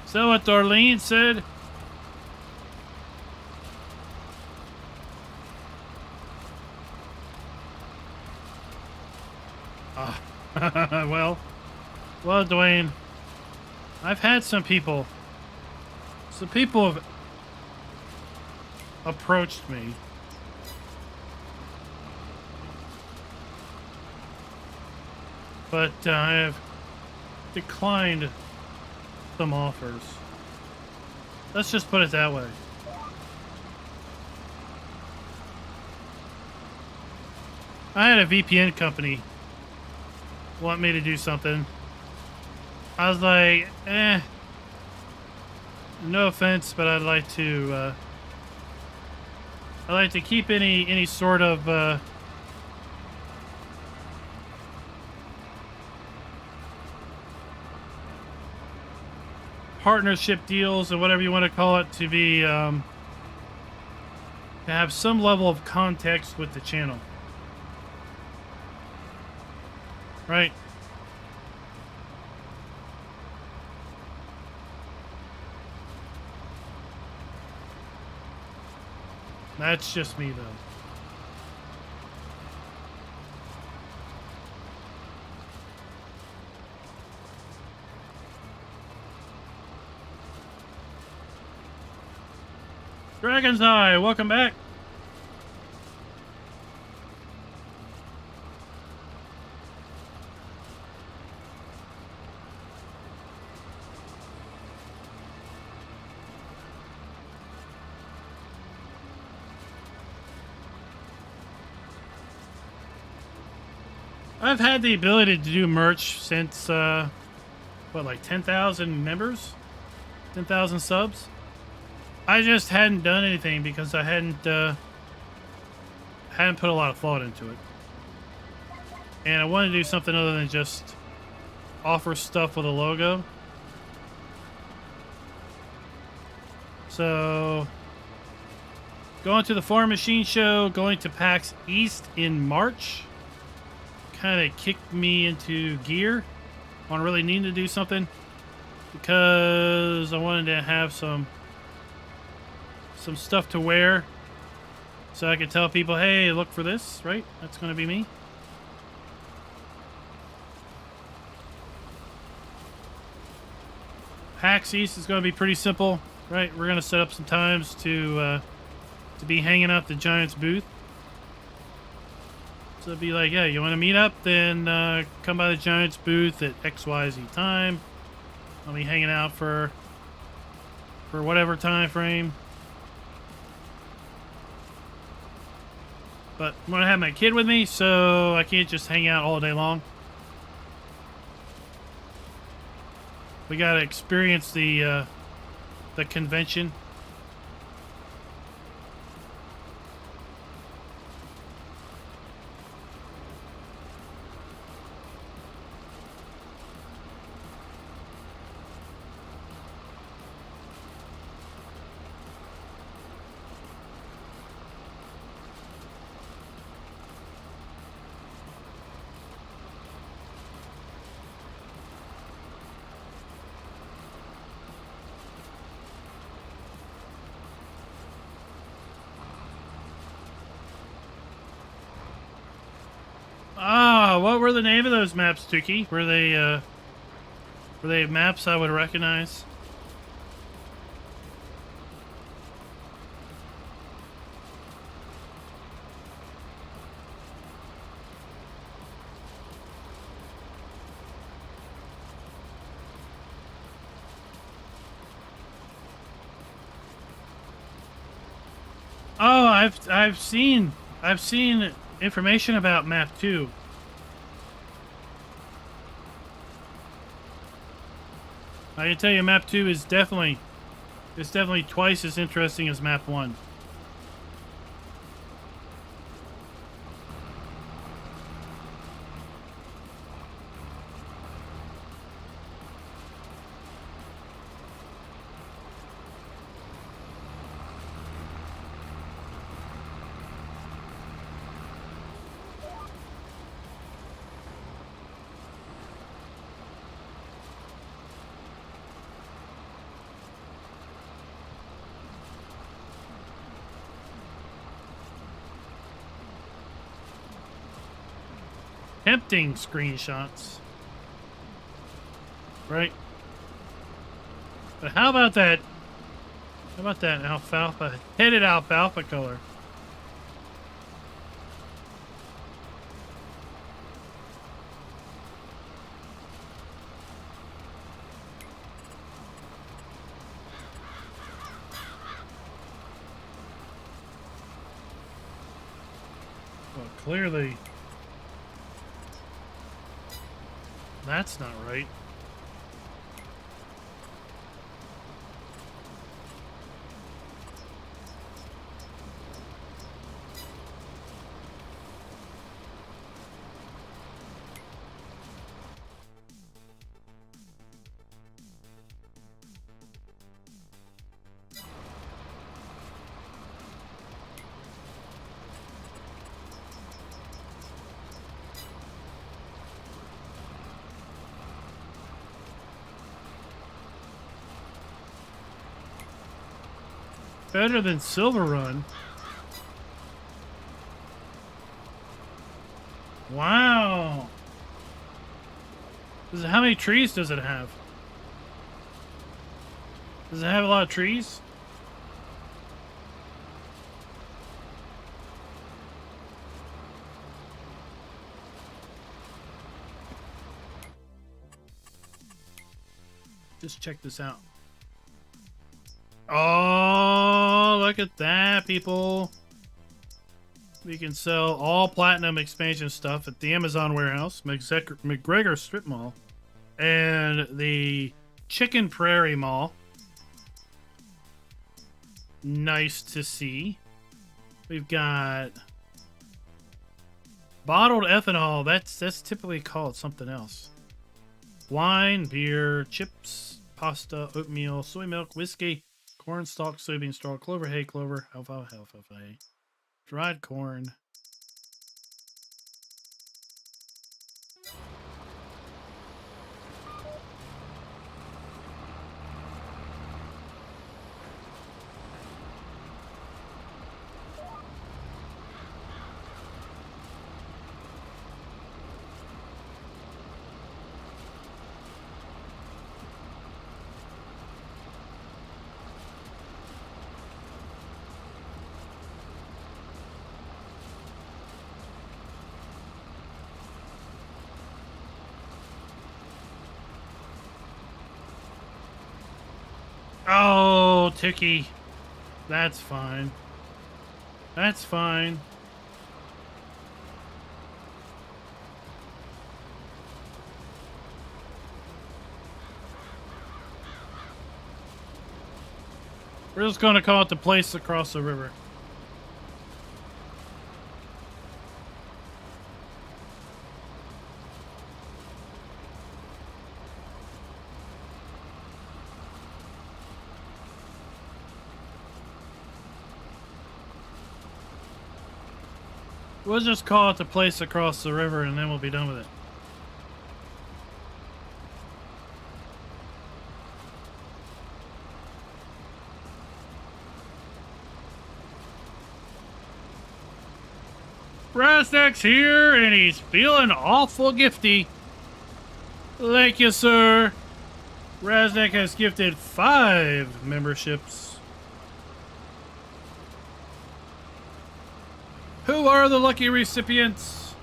Is that what Darlene said? Well, Dwayne, I've had some people have approached me. But I have declined some offers. Let's just put it that way. I had a VPN company want me to do something. I was like, no offense, but I'd like to keep any sort of partnership deals or whatever you want to call it to be to have some level of context with the channel. Right? That's just me, though. Dragon's Eye, welcome back. I've had the ability to do merch since, what, like 10,000 members? 10,000 subs? I just hadn't done anything because I hadn't put a lot of thought into it. And I wanted to do something other than just offer stuff with a logo. So, going to the Farm Machine Show, going to PAX East in March, kind of kicked me into gear on really needing to do something because I wanted to have some stuff to wear so I could tell people, hey, look for this, right? That's going to be me. PAX East is going to be pretty simple, right? We're going to set up some times to be hanging out the Giants booth. So it'd be like, yeah, you want to meet up? Then come by the Giants booth at XYZ time. I'll be hanging out for whatever time frame. But I'm going to have my kid with me, so I can't just hang out all day long. We got to experience the convention. What were the name of those maps, Tuki? Were they maps I would recognize? Oh, I've seen information about map 2. I can tell you map 2 is definitely twice as interesting as map 1. tempting screenshots. Right? But how about that? How about that alfalfa, headed alfalfa color? Well, clearly that's not right. Better than Silver Run. Wow. How many trees does it have? Does it have a lot of trees? Just check this out. Oh, look at that, people. We can sell all platinum expansion stuff at the Amazon warehouse, McGregor Strip Mall, and the Chicken Prairie Mall. Nice to see. We've got bottled ethanol. That's typically called something else. Wine, beer, chips, pasta, oatmeal, soy milk, whiskey, corn stalk, soybean straw, clover hay, clover, alfalfa hay, dried corn. Oh, Tiki. That's fine. That's fine. We're just going to call it the place across the river. We'll just call it the place across the river and then we'll be done with it. Rasnack's here and he's feeling awful gifty. Thank you, sir. Rasnack has gifted 5 memberships. Who are the lucky recipients?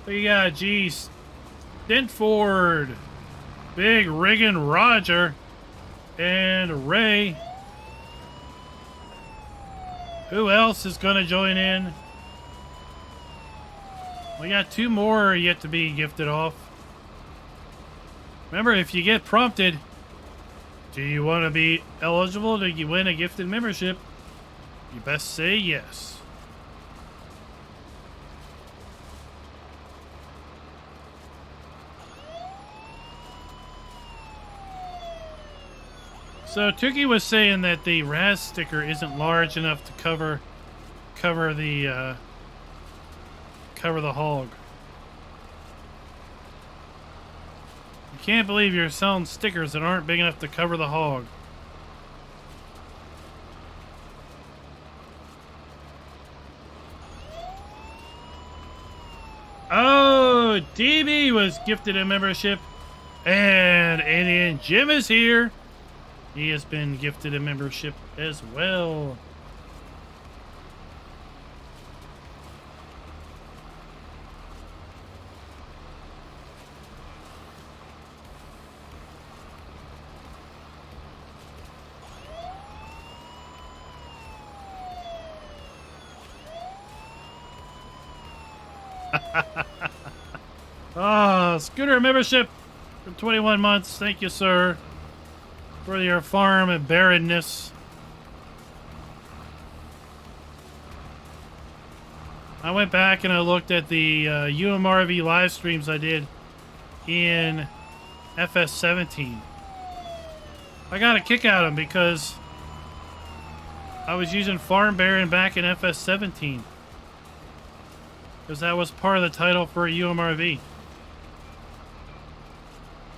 We got G. Stintford, Big Riggin Roger, and Ray. Who else is going to join in? We got 2 more yet to be gifted off. Remember, if you get prompted, do you want to be eligible to win a gifted membership? You best say yes. So Tuki was saying that the Raz sticker isn't large enough to cover the hog. You can't believe you're selling stickers that aren't big enough to cover the hog. Oh, Oh, DB was gifted a membership. And Alien Jim is here. He has been gifted a membership as well. Scooter membership for 21 months. Thank you, sir, for your farm and barrenness. I went back and I looked at the UMRV live streams I did in FS17. I got a kick out of them because I was using farm barren back in FS17. Because that was part of the title for UMRV.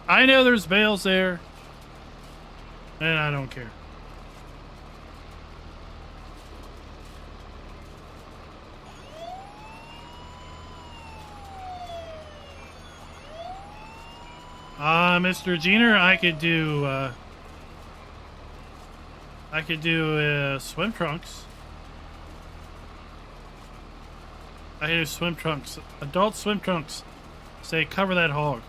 I know there's bales there, and I don't care. Mr. Jenner, I could do swim trunks. I could do swim trunks. Adult swim trunks. Say, cover that hog.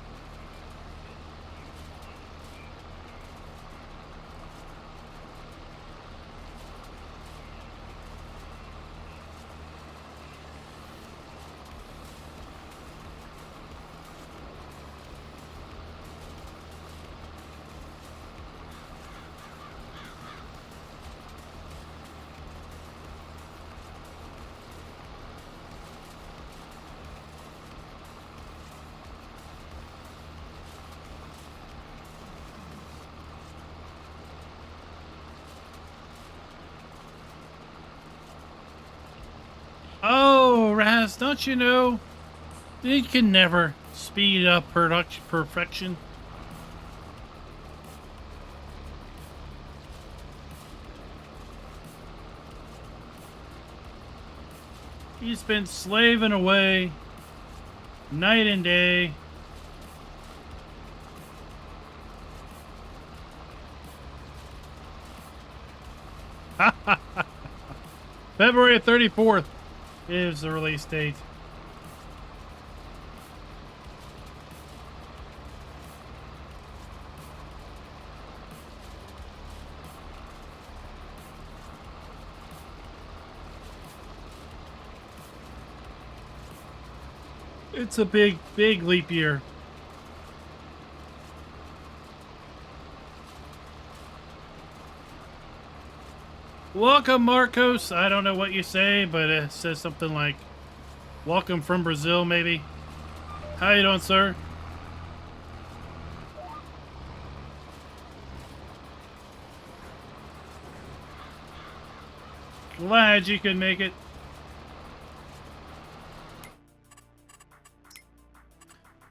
Oh, Raz, don't you know? You can never speed up perfection. He's been slaving away night and day. February 34th is the release date. It's a big leap year. Welcome, Marcos. I don't know what you say, but it says something like, welcome from Brazil, maybe. How you doing, sir? Glad you could make it.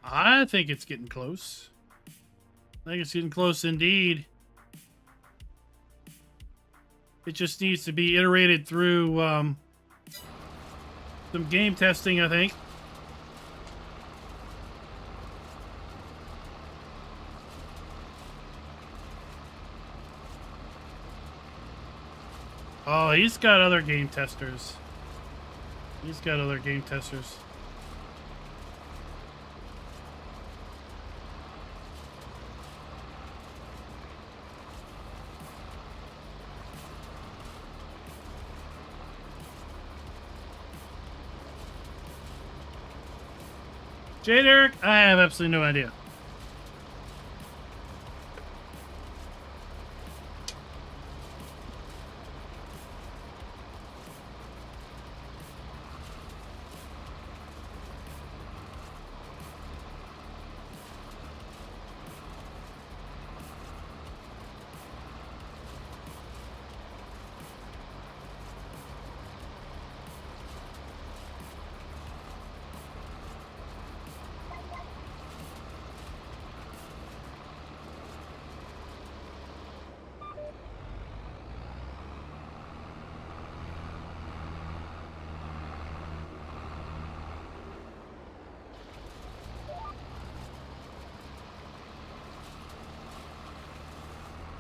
I think it's getting close. I think it's getting close indeed. It just needs to be iterated through some game testing, I think. Oh, he's got other game testers. He's got other game testers. J. Derek, I have absolutely no idea.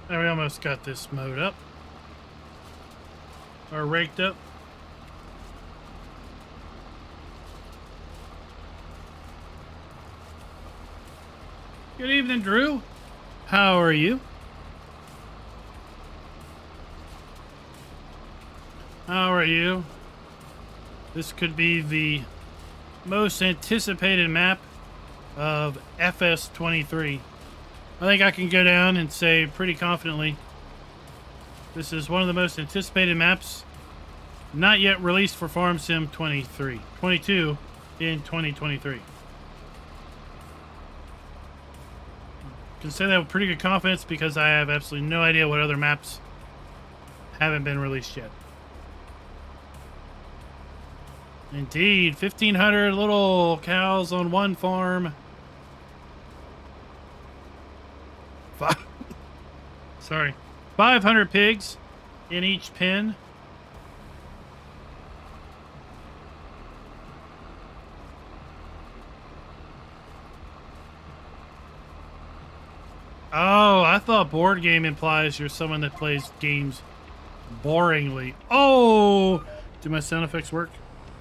Now we almost got this mowed up. Or raked up. Good evening, Drew. How are you? How are you? This could be the most anticipated map of FS23. I think I can go down and say pretty confidently this is one of the most anticipated maps not yet released for Farm Sim 22 in 2023. I can say that with pretty good confidence because I have absolutely no idea what other maps haven't been released yet. Indeed, 1,500 little cows on one farm. Sorry. 500 pigs in each pen. Oh, I thought board game implies you're someone that plays games boringly. Oh! Do my sound effects work?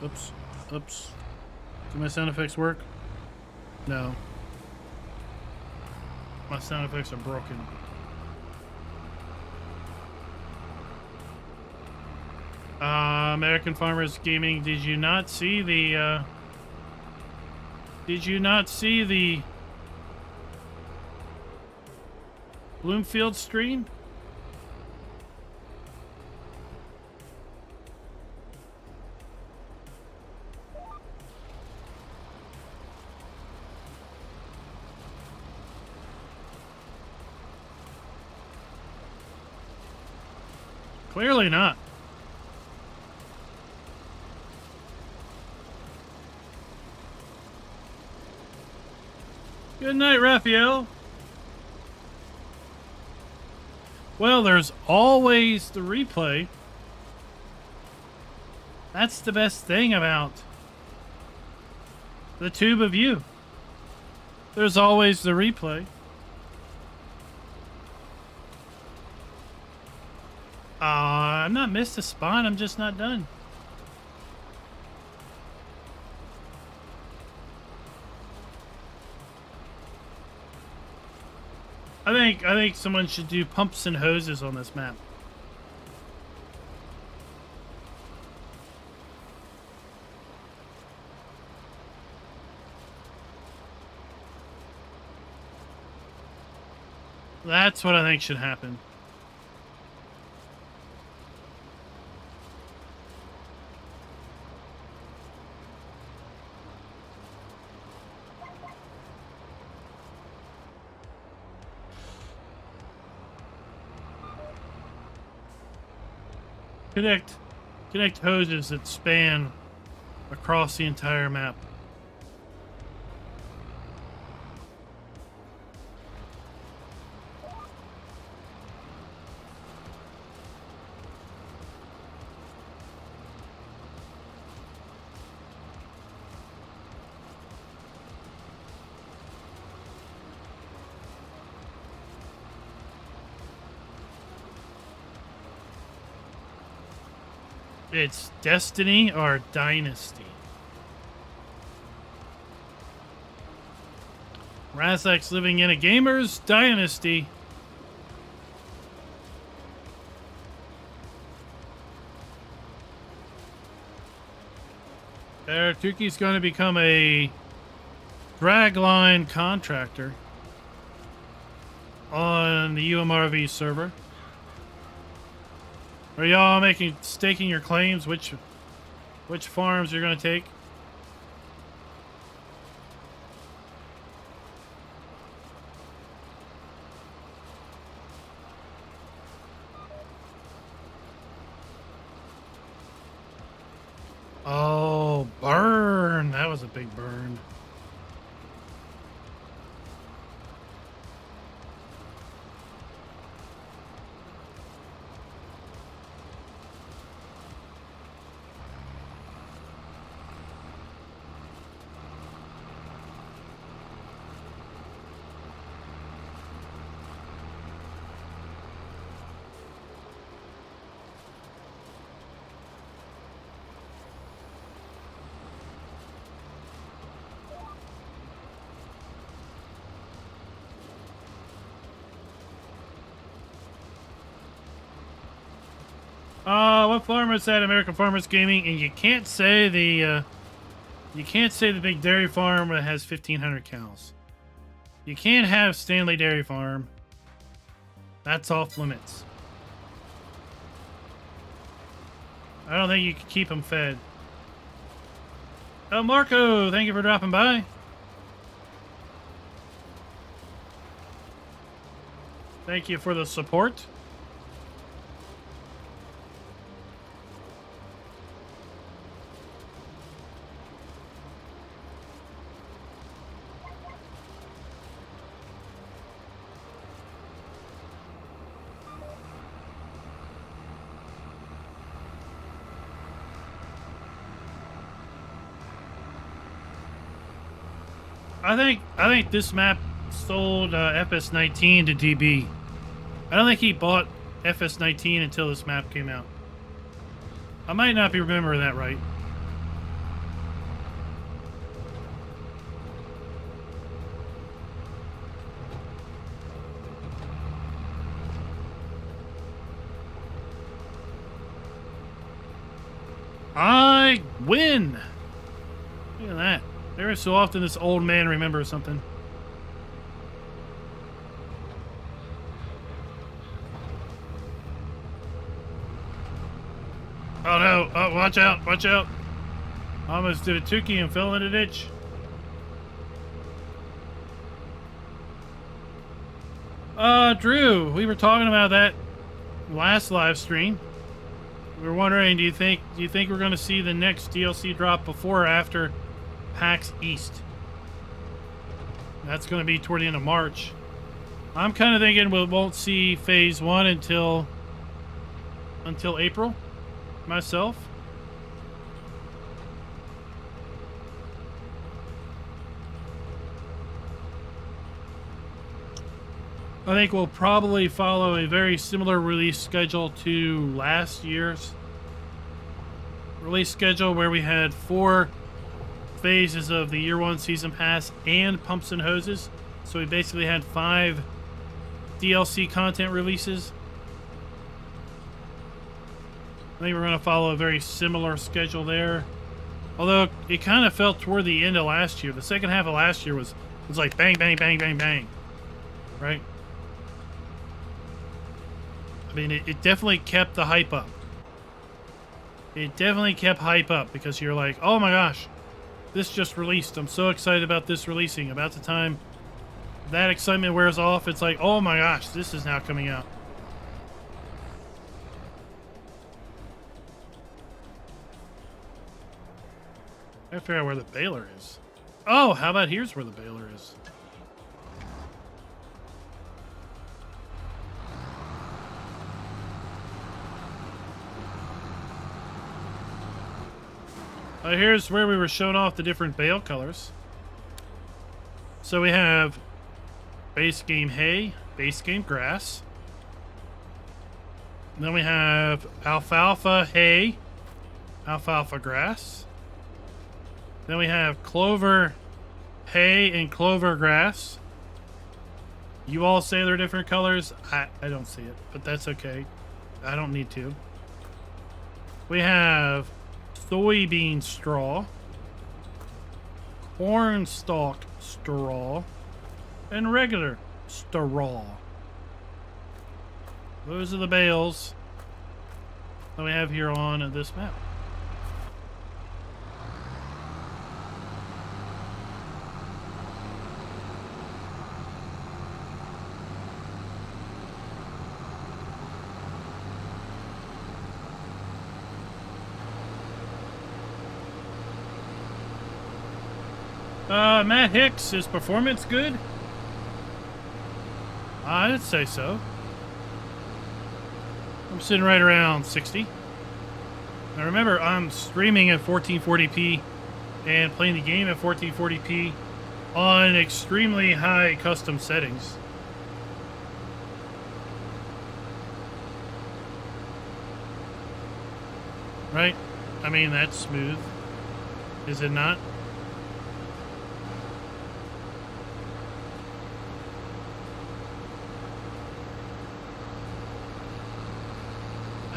Oops. Oops. Do my sound effects work? No. My sound effects are broken. American Farmers Gaming, did you not see the Bloomfield stream? Clearly not. Good night, Raphael. Well, there's always the replay. That's the best thing about the tube of you. There's always the replay. I'm not missed a spot. I'm just not done. I think someone should do pumps and hoses on this map. That's what I think should happen. Connect hoses that span across the entire map. It's Destiny or Dynasty. Razak's living in a gamer's dynasty. Turkey's going to become a dragline contractor on the UMRV server. Are y'all staking your claims? Which farms you're gonna take? Oh, burn! That was a big burn. What farm is that? American Farmers Gaming, and you can't say the big dairy farm that has 1,500 cows. You can't have Stanley Dairy Farm. That's off limits. I don't think you can keep them fed. Oh, Marco, thank you for dropping by. Thank you for the support. I think this map sold FS19 to DB. I don't think he bought FS19 until this map came out. I might not be remembering that right. I win! Look at that. Every so often this old man remembers something. Oh no, oh, watch out, watch out. Almost did a tukey and fell in a ditch. Drew, we were talking about that last live stream. We were wondering, do you think we're going to see the next DLC drop before or after PAX East? That's going to be toward the end of March. I'm kind of thinking we won't see Phase 1 until April, myself. I think we'll probably follow a very similar release schedule to last year's release schedule, where we had 4 phases of the Year 1 Season Pass and Pumps and Hoses. So we basically had 5 DLC content releases. I think we're going to follow a very similar schedule there. Although it kind of felt toward the end of last year. The second half of last year was like bang, bang, bang, bang, bang. Right? I mean, it definitely kept the hype up. It definitely kept hype up because you're like, oh my gosh, this just released. I'm so excited about this releasing. About the time that excitement wears off, it's like, oh my gosh, this is now coming out. I gotta figure out where the baler is. Oh, how about here's where the baler is. Here's where we were showing off the different bale colors. So we have base game hay, base game grass. And then we have alfalfa hay, alfalfa grass. Then we have clover hay and clover grass. You all say they're different colors. I don't see it, but that's okay. I don't need to. We have soybean straw, corn stalk straw, and regular straw. Those are the bales that we have here on this map. Matt Hicks, is performance good? I'd say so. I'm sitting right around 60. Now remember, I'm streaming at 1440p and playing the game at 1440p on extremely high custom settings. Right? I mean, that's smooth. Is it not?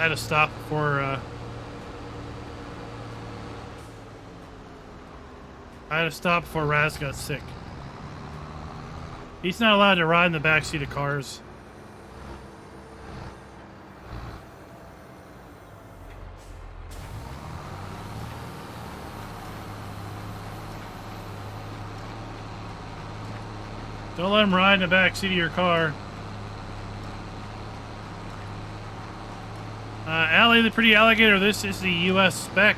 I had to stop before Raz got sick. He's not allowed to ride in the backseat of cars. Don't let him ride in the backseat of your car. Allie, the pretty alligator. This is the U.S. spec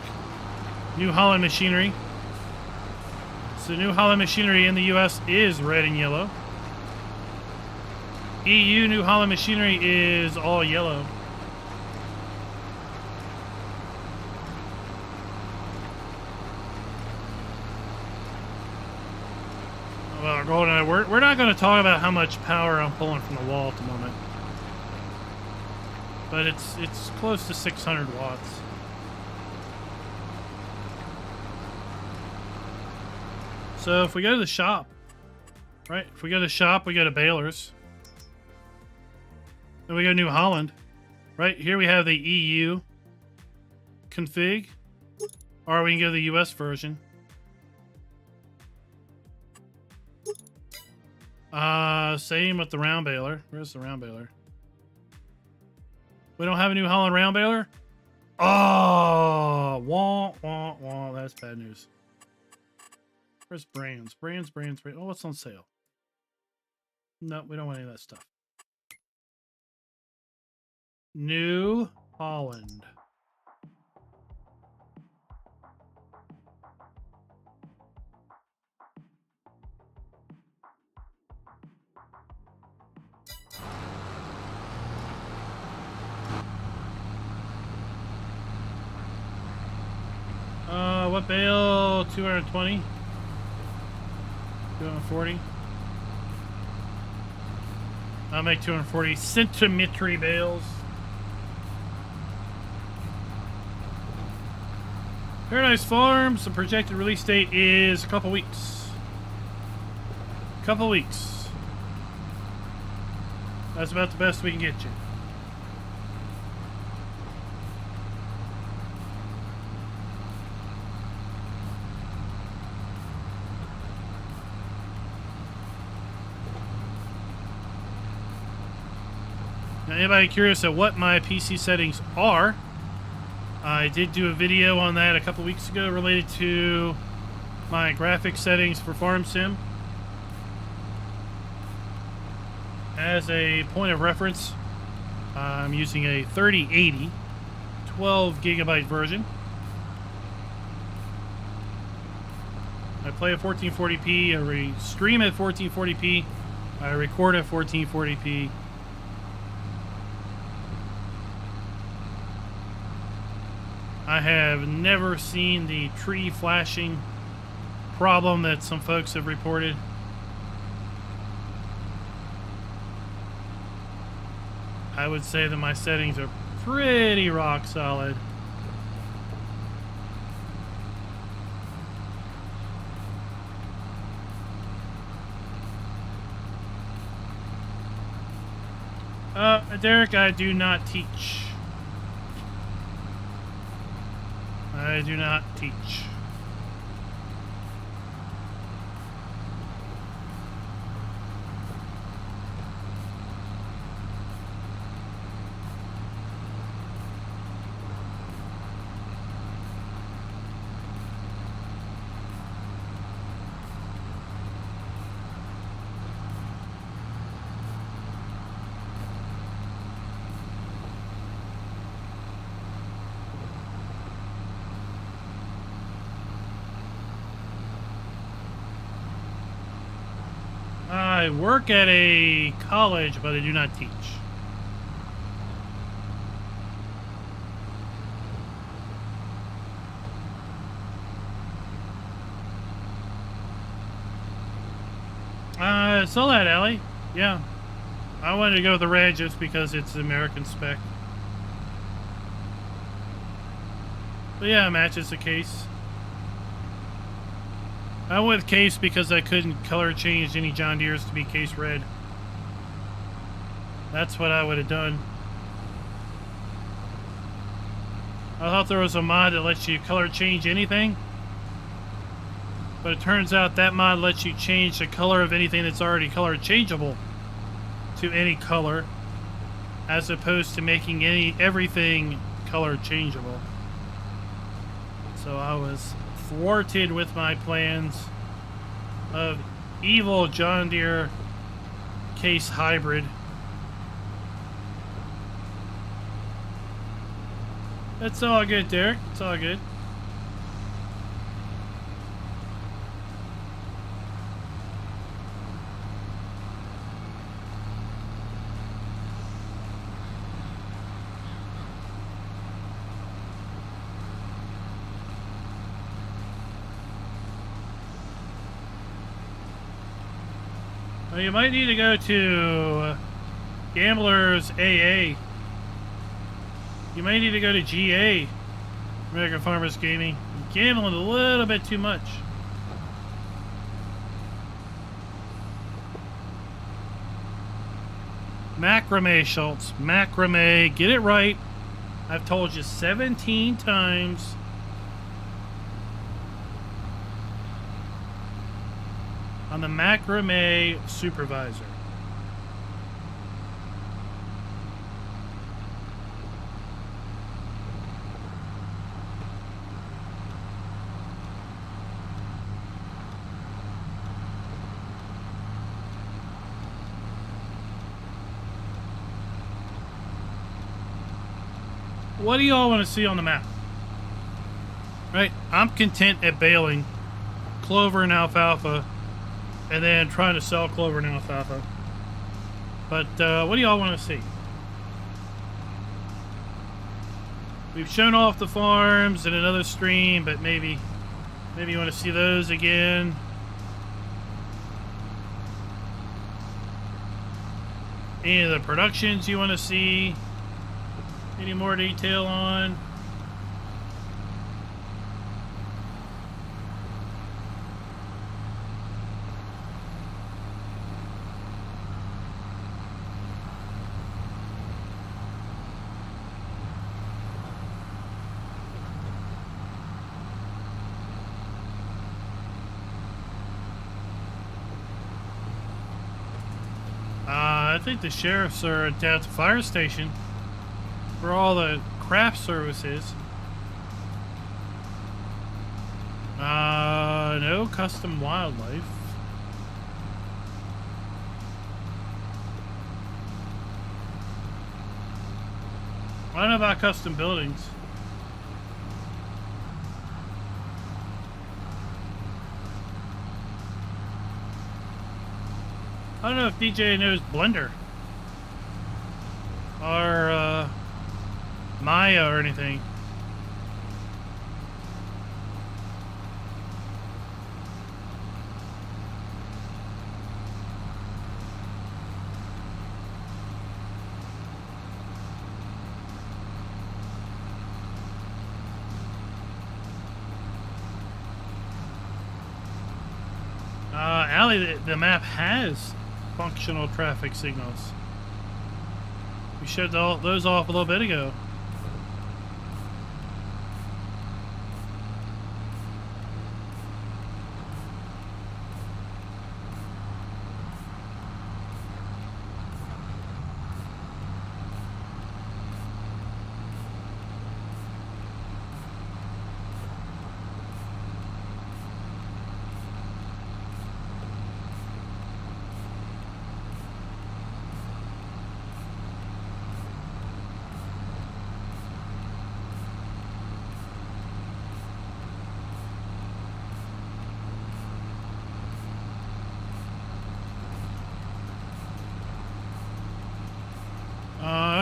New Holland machinery. So New Holland machinery in the U.S. is red and yellow. EU New Holland machinery is all yellow. Well, Golden, we're not going to talk about how much power I'm pulling from the wall at the moment. But it's close to 600 watts. So if we go to the shop, right? If we go to the shop, we go to Balers. Then we go to New Holland. Right here we have the EU config. Or we can go to the US version. Same with the round baler. Where's the round baler? We don't have a New Holland round baler? Oh, wah. That's bad news. Where's brands? Brands. Oh, what's on sale? No, we don't want any of that stuff. New Holland. What bale? 220? 240? I'll make 240 centimetry bales. Paradise Farms, the projected release date is a couple weeks. That's about the best we can get you. Now, anybody curious at what my PC settings are? I did do a video on that a couple weeks ago related to my graphics settings for Farm Sim. As a point of reference, I'm using a 3080 12 gigabyte version. I play at 1440p, I stream at 1440p, I record at 1440p. I have never seen the tree flashing problem that some folks have reported. I would say that my settings are pretty rock solid. Derek, I do not teach. I do not teach. I work at a college, but I do not teach. Saw that, Allie. Yeah. I wanted to go with the red just because it's the American spec. But yeah, it matches the case. I went with case because I couldn't color change any John Deere's to be case red. That's what I would have done. I thought there was a mod that lets you color change anything. But it turns out that mod lets you change the color of anything that's already color changeable to any color, as opposed to making everything color changeable. So I was thwarted with my plans of evil John Deere case hybrid. It's all good, Derek. It's all good. Well, you might need to go to Gamblers AA. You might need to go to GA, American Farmers Gaming. You're gambling a little bit too much. Macrame, Schultz. Macrame. Get it right. I've told you 17 times. I'm the macrame supervisor. What do y'all want to see on the map? Right? I'm content at baling clover and alfalfa, and then trying to sell clover and alfalfa. But what do y'all want to see? We've shown off the farms in another stream, but maybe you want to see those again. Any of the productions you want to see? Any more detail on? I think the sheriffs are down at the fire station for all the craft services. No custom wildlife. I don't know about custom buildings. I don't know if DJ knows Blender or Maya or anything. Allie, the map has functional traffic signals. We showed those off a little bit ago.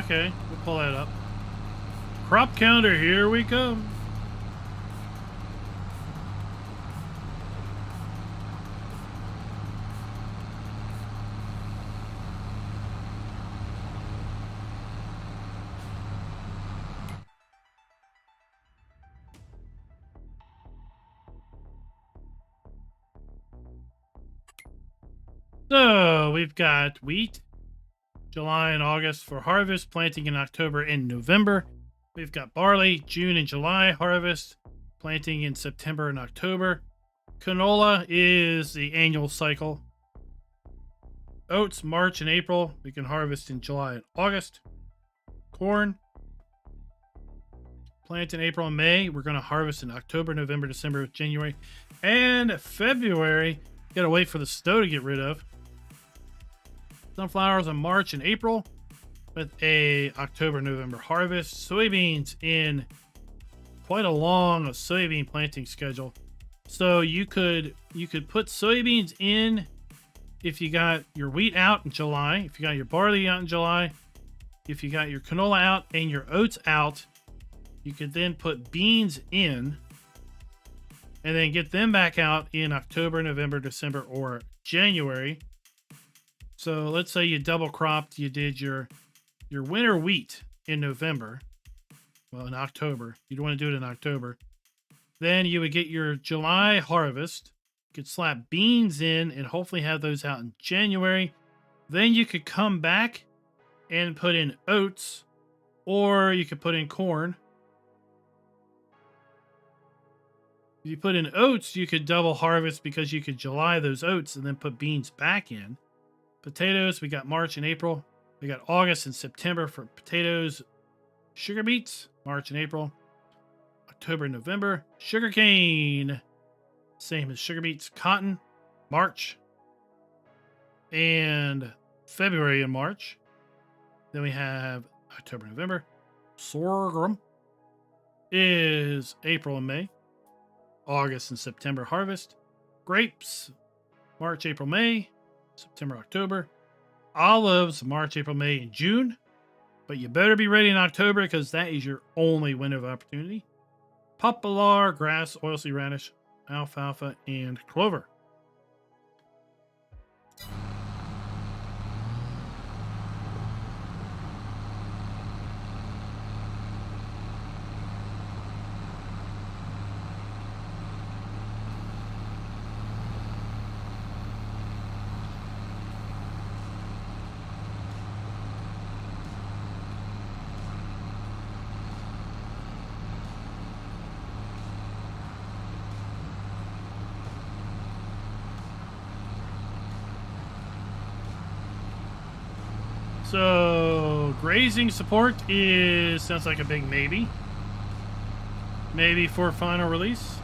Okay, we'll pull that up. Crop counter, here we come. So we've got wheat, July and August for harvest, planting in October and November. We've got barley, June and July harvest, planting in September and October. Canola is the annual cycle. Oats, March and April. We can harvest in July and August. Corn, plant in April and May. We're going to harvest in October, November, December, January, and February. Got to wait for the snow to get rid of. Sunflowers in March and April with a October, November harvest. Soybeans in quite a long soybean planting schedule. So you could put soybeans in if you got your wheat out in July, if you got your barley out in July, if you got your canola out and your oats out, you could then put beans in and then get them back out in October, November, December, or January. So let's say you double cropped, you did your winter wheat in November. Well, in October. You'd want to do it in October. Then you would get your July harvest. You could slap beans in and hopefully have those out in January. Then you could come back and put in oats, or you could put in corn. If you put in oats, you could double harvest because you could July those oats and then put beans back in. Potatoes, we got March and April. We got August and September for potatoes. Sugar beets, March and April. October and November. Sugarcane, same as sugar beets. Cotton, March and February and March. Then we have October, November. Sorghum is April and May. August and September harvest. Grapes, March, April, May. September, October. Olives, March, April, May, and June. But you better be ready in October because that is your only window of opportunity. Poplar, grass, oilseed radish, alfalfa, and clover. So grazing support sounds like a big maybe. Maybe for final release.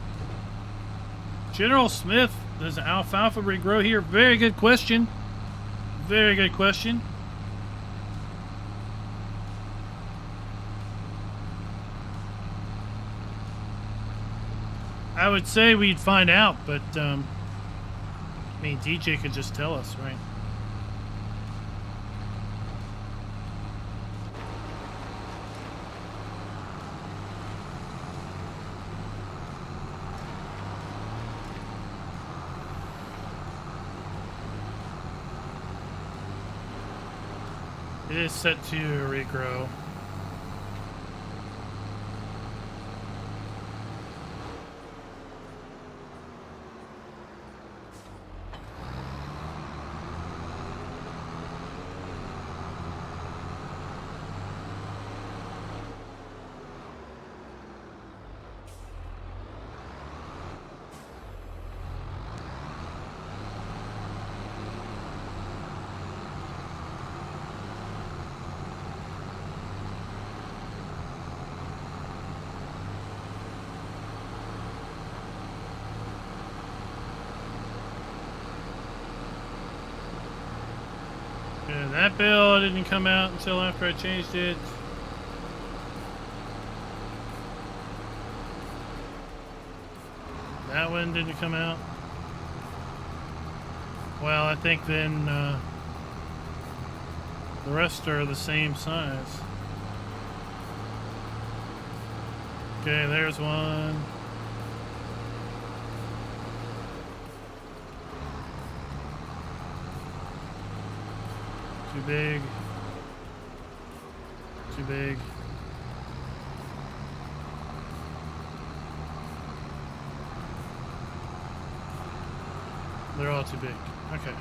General Smith, does alfalfa regrow here? Very good question. Very good question. I would say we'd find out, but I mean, DJ could just tell us, right? It is set to regrow. Yeah, that bill didn't come out until after I changed it. That one didn't come out. Well, I think then the rest are the same size. Okay, there's one. Too big. Too big. They're all too big. Okay.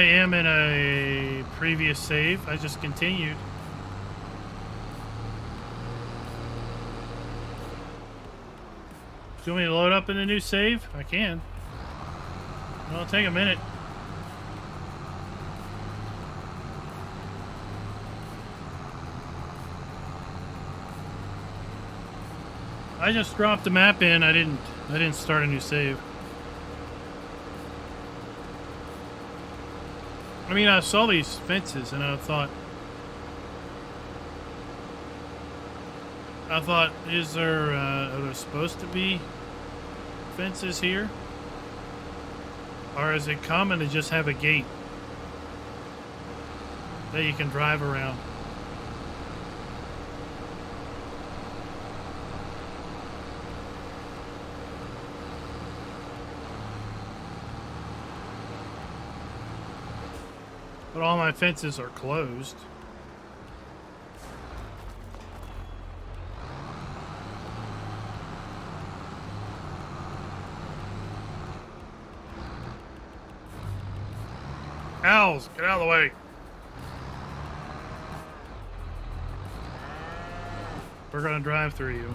am in a previous save. I just continued. Do you want me to load up in the new save? I can. It'll take a minute. I just dropped the map in. I didn't start a new save. I mean, I saw these fences and I thought, is there, are there supposed to be fences here? Or is it common to just have a gate that you can drive around? But all my fences are closed. Owls, get out of the way. We're gonna drive through you.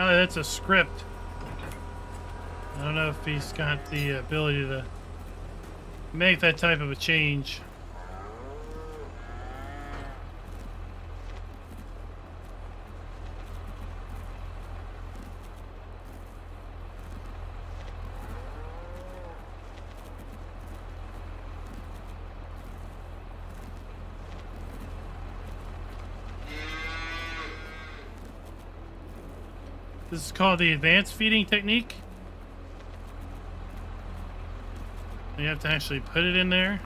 Oh, that's a script. I don't know if he's got the ability to make that type of a change. This is called the advanced feeding technique. You have to actually put it in there.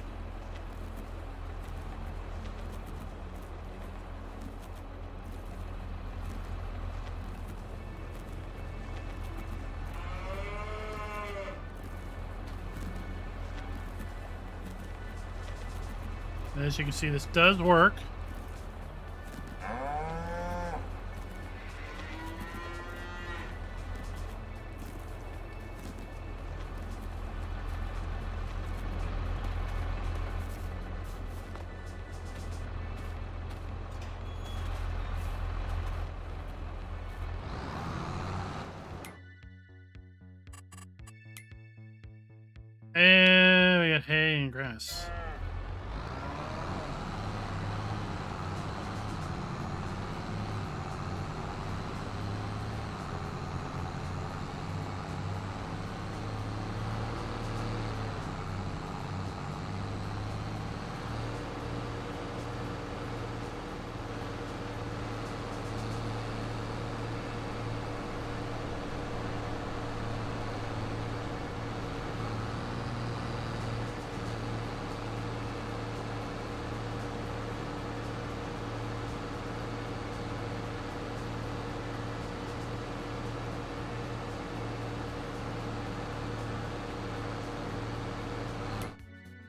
As you can see, this does work. And we got hay and grass.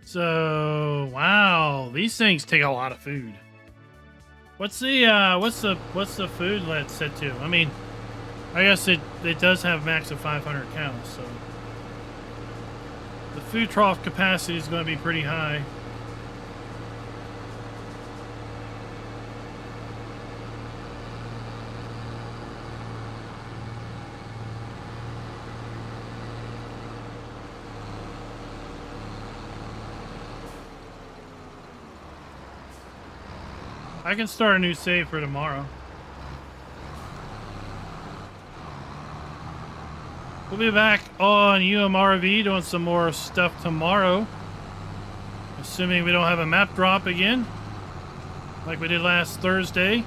So, wow, these things take a lot of food. What's the food let set to? I mean, I guess it does have max of 500 cows, so the food trough capacity is going to be pretty high. I can start a new save for tomorrow. We'll be back on UMRV doing some more stuff tomorrow. Assuming we don't have a map drop again, like we did last Thursday.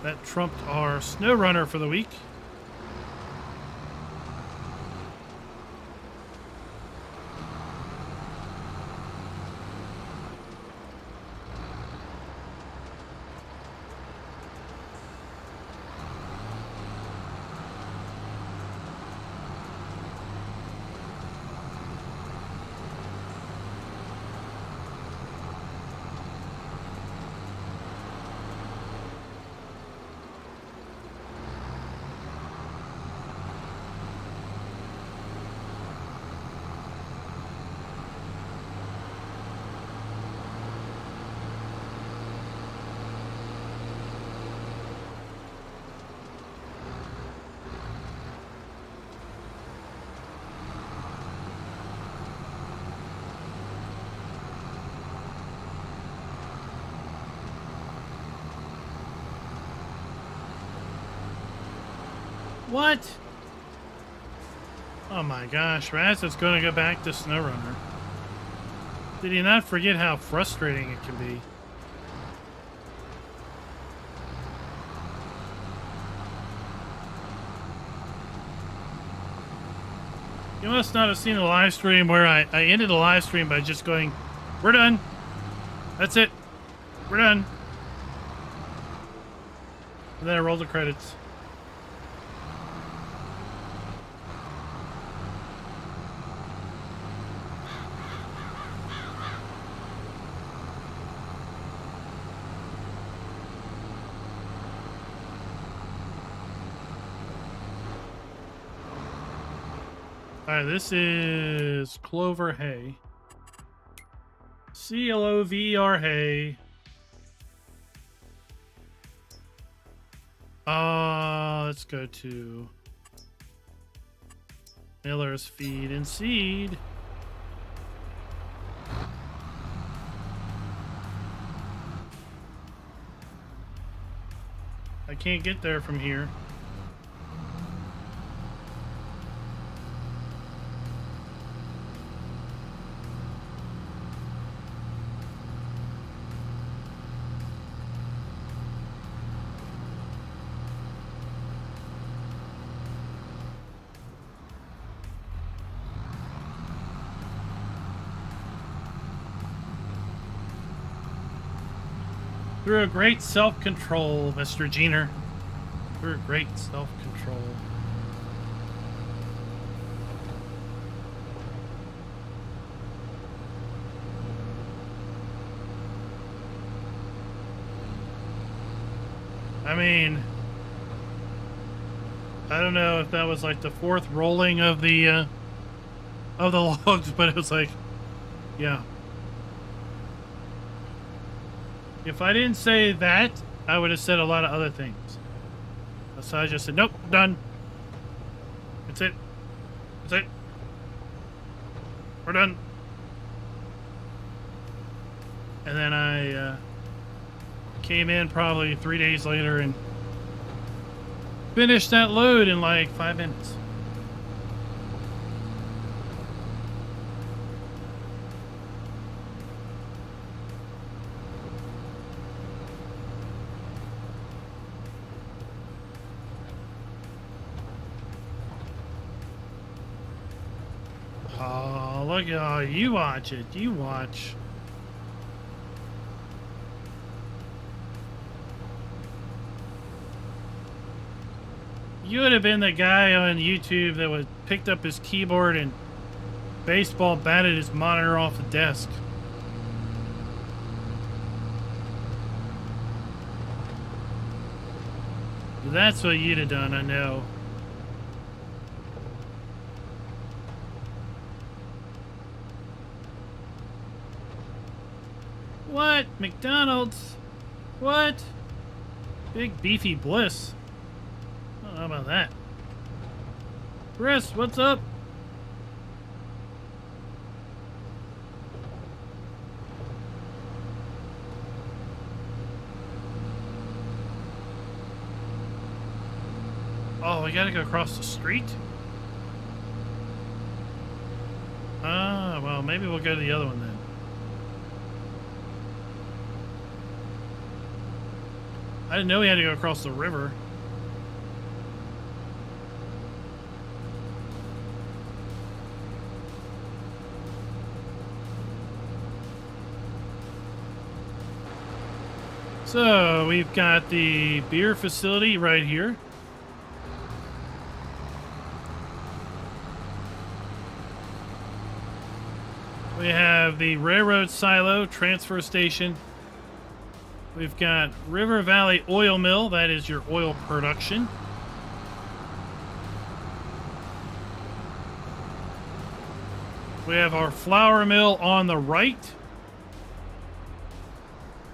That trumped our snow runner for the week. What? Oh my gosh, Raz is going to go back to SnowRunner. Did he not forget how frustrating it can be? You must not have seen the live stream where I ended the live stream by just going, "We're done. That's it. We're done." And then I rolled the credits. Alright, this is Clover Hay. CLOVER Hay. Let's go to Miller's Feed and Seed. I can't get there from here. Through a great self-control, Mr. Jenner. Through a great self-control. I mean, I don't know if that was like the fourth rolling of the logs, but it was like, yeah. If I didn't say that, I would have said a lot of other things. So I just said, nope, done. That's it. That's it. We're done. And then I came in probably 3 days later and finished that load in like 5 minutes. Oh, look, oh, you watch it. You watch. You would have been the guy on YouTube that would picked up his keyboard and baseball batted his monitor off the desk. That's what you'd have done, I know. What? McDonald's? What? Big beefy bliss. I don't know about that. Chris, what's up? Oh, we gotta go across the street? Ah, well, maybe we'll go to the other one then. I didn't know we had to go across the river. So, we've got the beer facility right here. We have the railroad silo transfer station. We've got River Valley Oil Mill, that is your oil production. We have our flour mill on the right.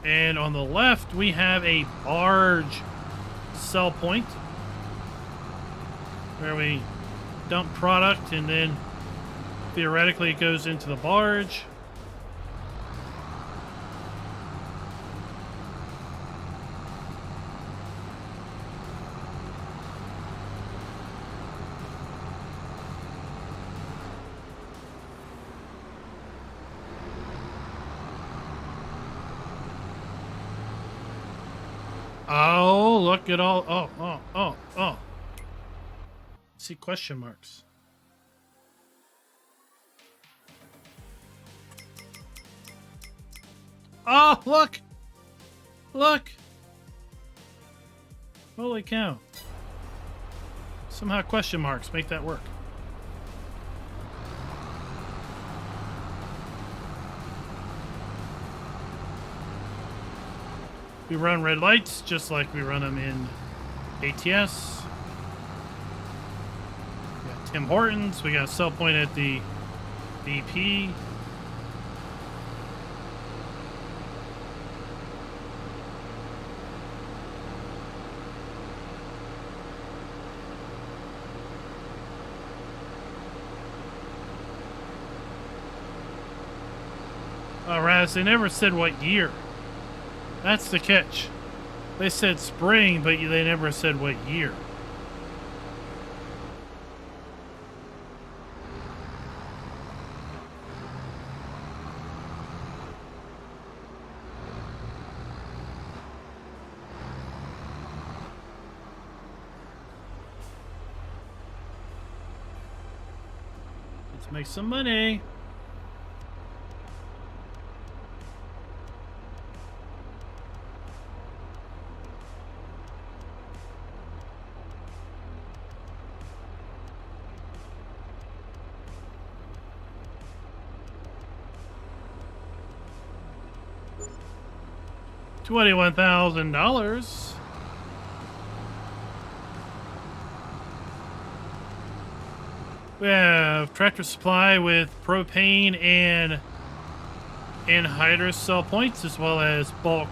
And on the left, we have a barge sell point where we dump product and then theoretically it goes into the barge. Oh, look at all. Oh. See question marks. Oh, look. Look. Holy cow. Somehow question marks make that work. We run red lights just like we run them in ATS. We got Tim Hortons. We got a sell point at the BP. Oh, Raz, they never said what year. That's the catch. They said spring, but they never said what year. Let's make some money. $21,000. We have Tractor Supply with propane and anhydrous sell points, as well as bulk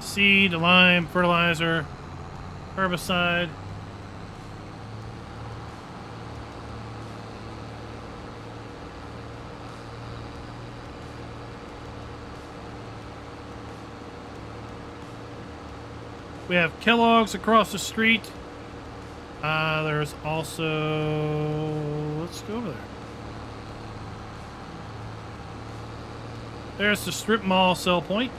seed, lime, fertilizer, herbicide. We have Kellogg's across the street. There's also... Let's go over there. There's the strip mall sell point.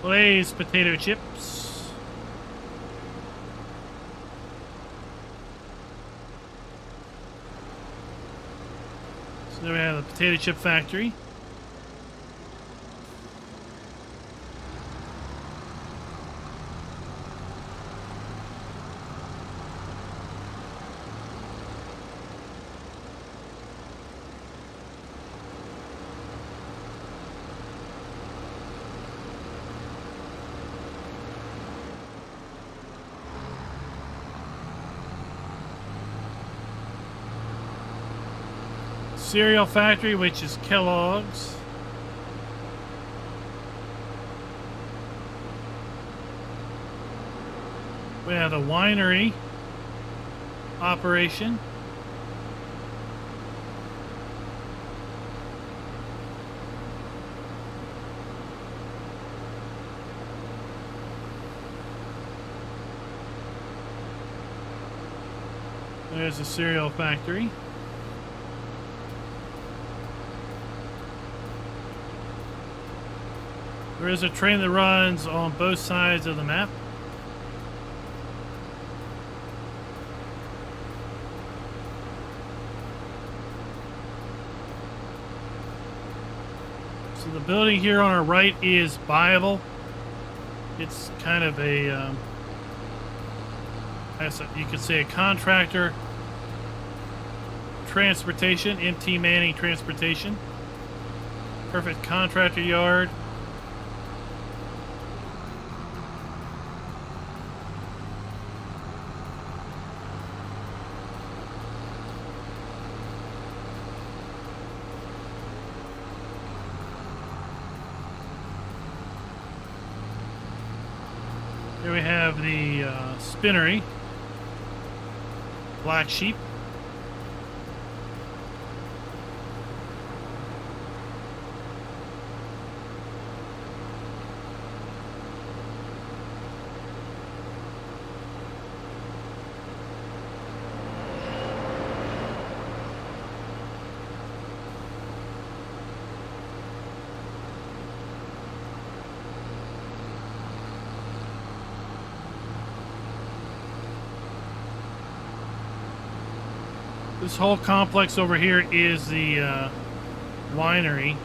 Lay's potato chips. So there we have the potato chip factory. Cereal factory, which is Kellogg's. We have the winery operation. There's the cereal factory. There is a train that runs on both sides of the map. So the building here on our right is buyable. It's kind of a, you could say a contractor transportation, MT Manning transportation. Perfect contractor yard. Here we have the spinnery. Black sheep. This whole complex over here is the winery.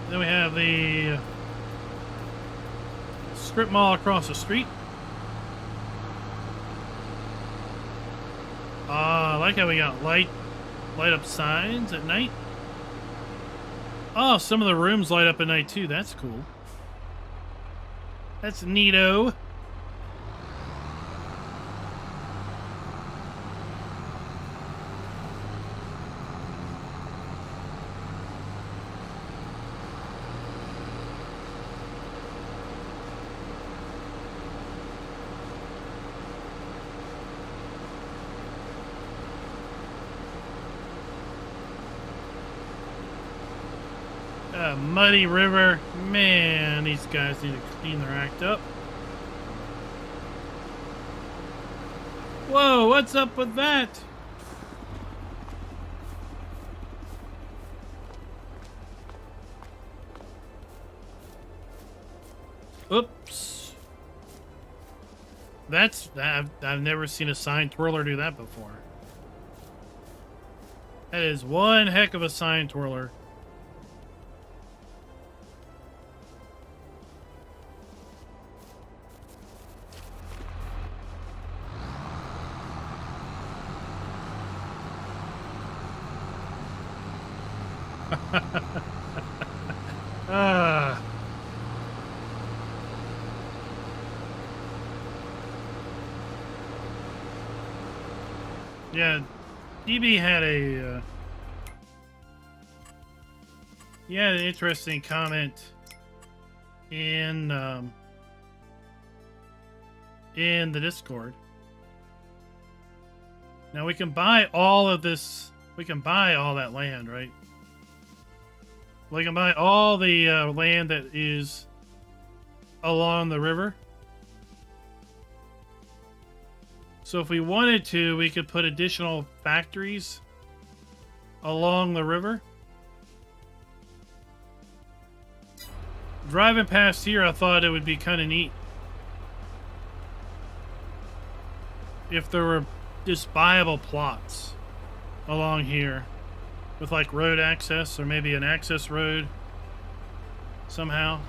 Then we have the strip mall across the street. I like how we got light up signs at night. Oh, some of the rooms light up at night too. That's cool. That's neato. Muddy river. Man, these guys need to clean their act up. Whoa, what's up with that? Oops. I've never seen a sign twirler do that before. That is one heck of a sign twirler. Yeah, DB had an interesting comment in the Discord. Now we can buy all of this. We can buy all that land, right? We can buy all the land that is along the river. So if we wanted to, we could put additional factories along the river. Driving past here, I thought it would be kind of neat if there were just buyable plots along here with like road access, or maybe an access road somehow.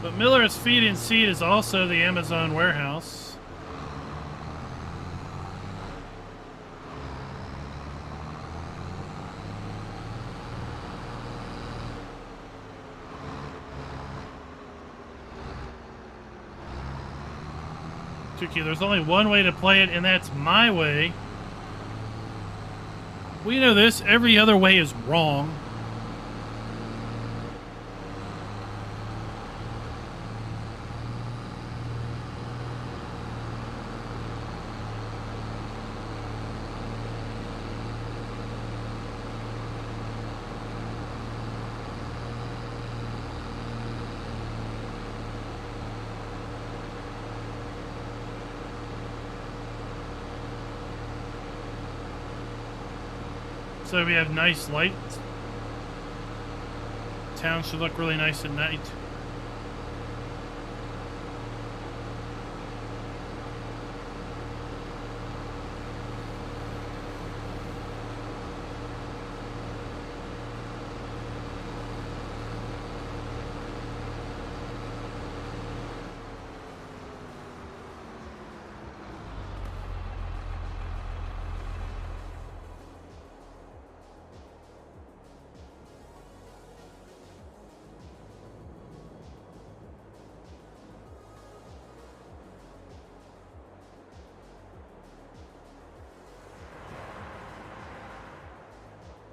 But Miller's Feed and Seed is also the Amazon warehouse. Tricky, there's only one way to play it, and that's my way. We know this. Every other way is wrong. So we have nice lights. Town should look really nice at night.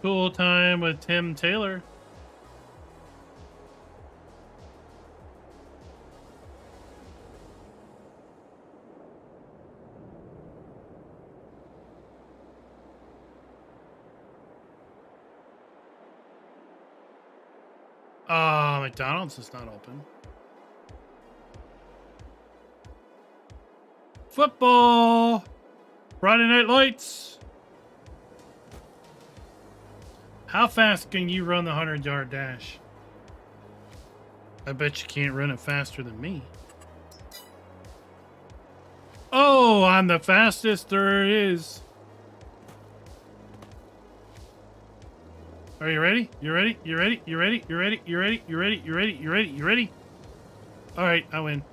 Tool time with Tim Taylor. McDonald's is not open. Football! Friday Night Lights! How fast can you run the 100-yard dash? I bet you can't run it faster than me. Oh, I'm the fastest there is. Are you ready? You ready? You ready? You ready? You ready? You ready? You ready? You ready? You ready? You ready? All right, I win.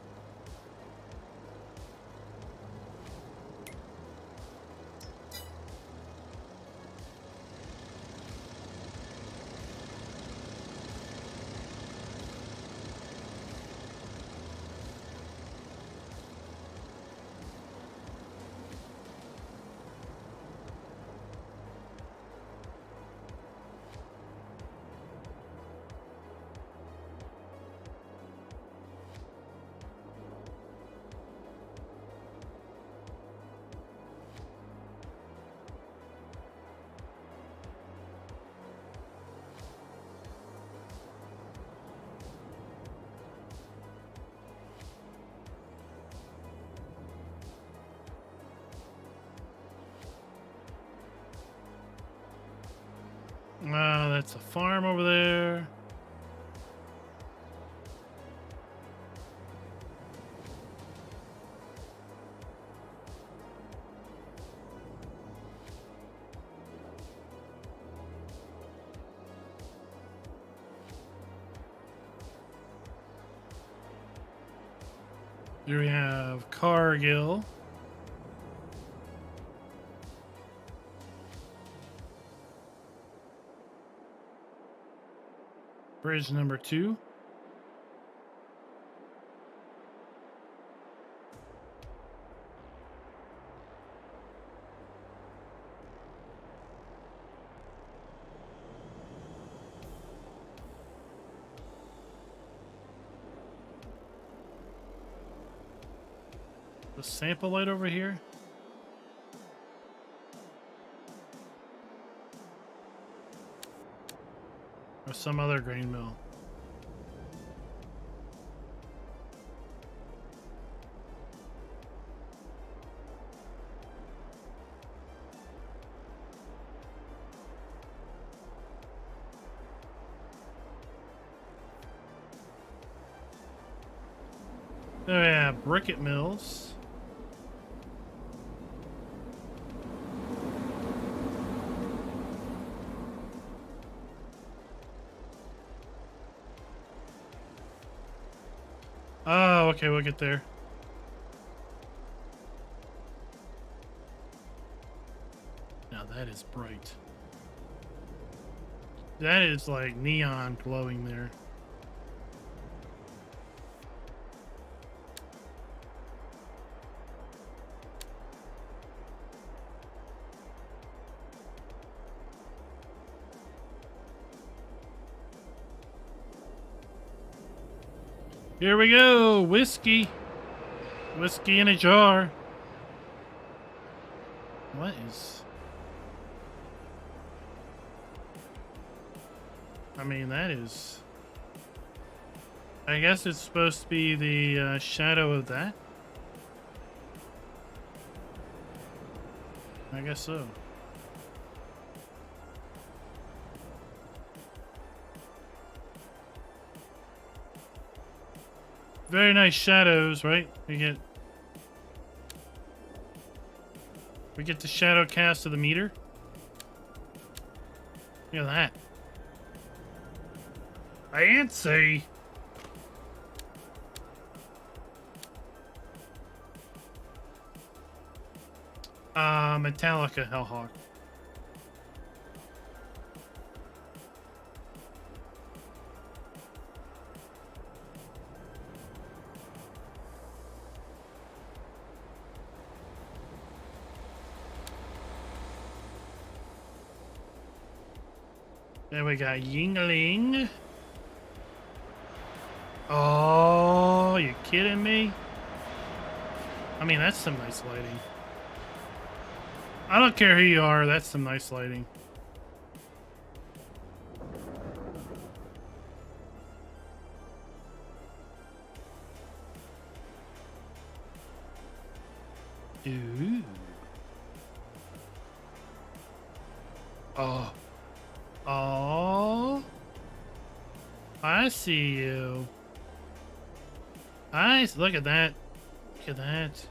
That's a farm over there. Here we have Cargill. Bridge number 2. The sample light over here. Or some other grain mill. There we have briquette mills. Oh, okay, we'll get there. Now that is bright. That is like neon glowing there. Here we go, whiskey. Whiskey in a jar. What is... I mean, that is... I guess it's supposed to be the shadow of that. I guess so. Very nice shadows, right? We get the shadow cast of the meter. Look at that. Fancy. Metallica Hellhawk. Then we got Yingling. Oh, you kidding me? I mean, that's some nice lighting. I don't care who you are, that's some nice lighting. Ooh. Oh. Oh. I see you. Nice. Look at that. Look at that.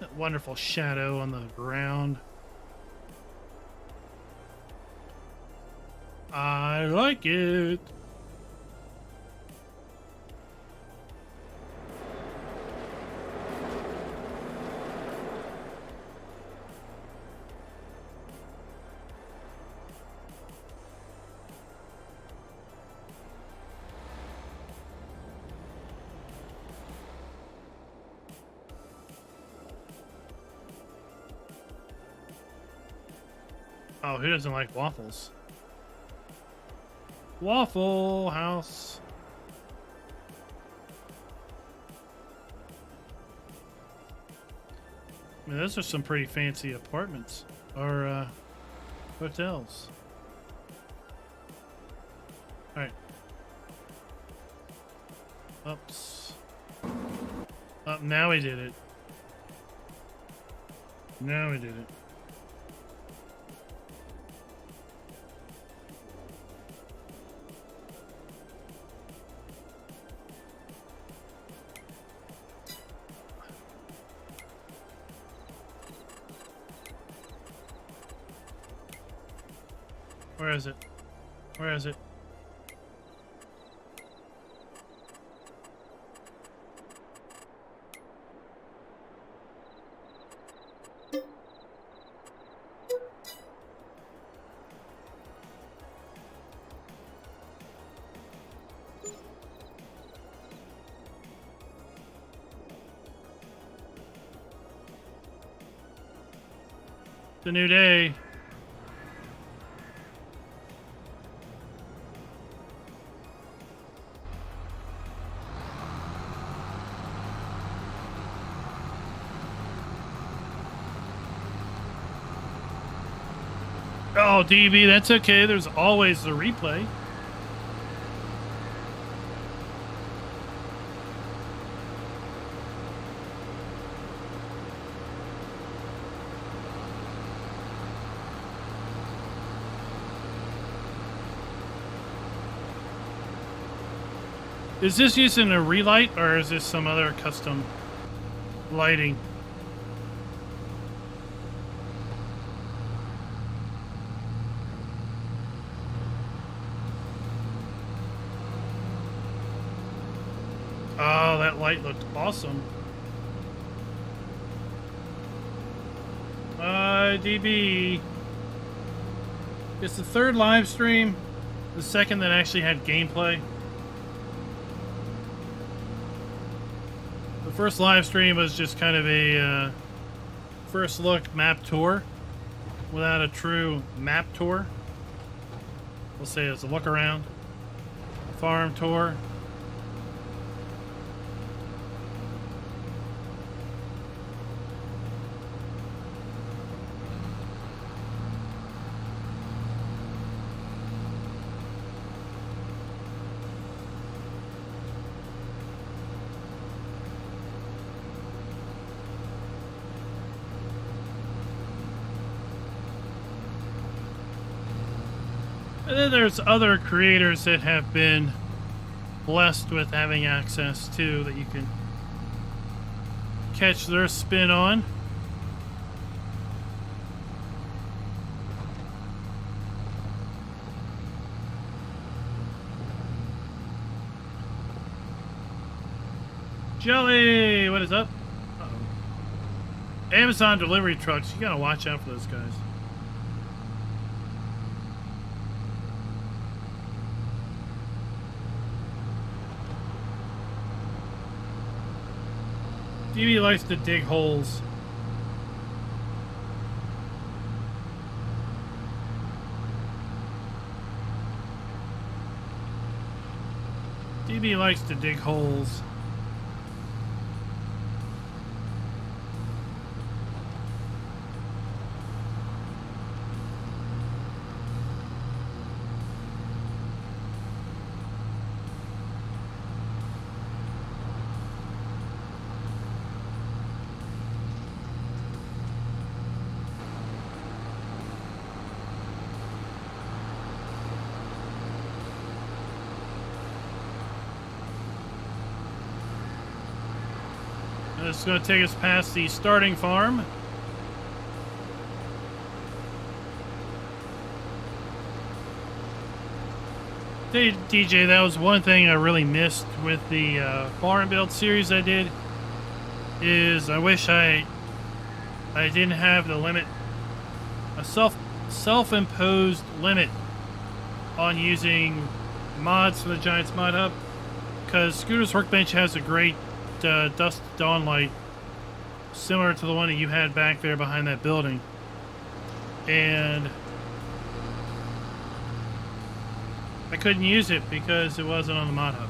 That wonderful shadow on the ground. I like it. Oh, who doesn't like waffles? Waffle House. I mean, those are some pretty fancy apartments or hotels. All right. Oops. Oh, now we did it. Now we did it. Where is it? Where is it? It's a new day. Oh, DB, that's okay. There's always the replay. Is this using a relight or is this some other custom lighting? Oh, that light looked awesome. DB. It's the third live stream, the second that actually had gameplay. The first live stream was just kind of a first look map tour without a true map tour. We'll say it's a look around, farm tour. And then there's other creators that have been blessed with having access to that you can catch their spin on. Jelly, what is up? Uh-oh. Amazon delivery trucks, you gotta watch out for those guys. DB likes to dig holes. CB likes to dig holes. It's going to take us past the starting farm. Hey, DJ, that was one thing I really missed with the farm build series I did. Is I wish I didn't have the limit, a self-imposed limit on using mods for the Giants Mod Hub, because Scooter's Workbench has a great Dusk to Dawn light, similar to the one that you had back there behind that building, and I couldn't use it because it wasn't on the Mod Hub.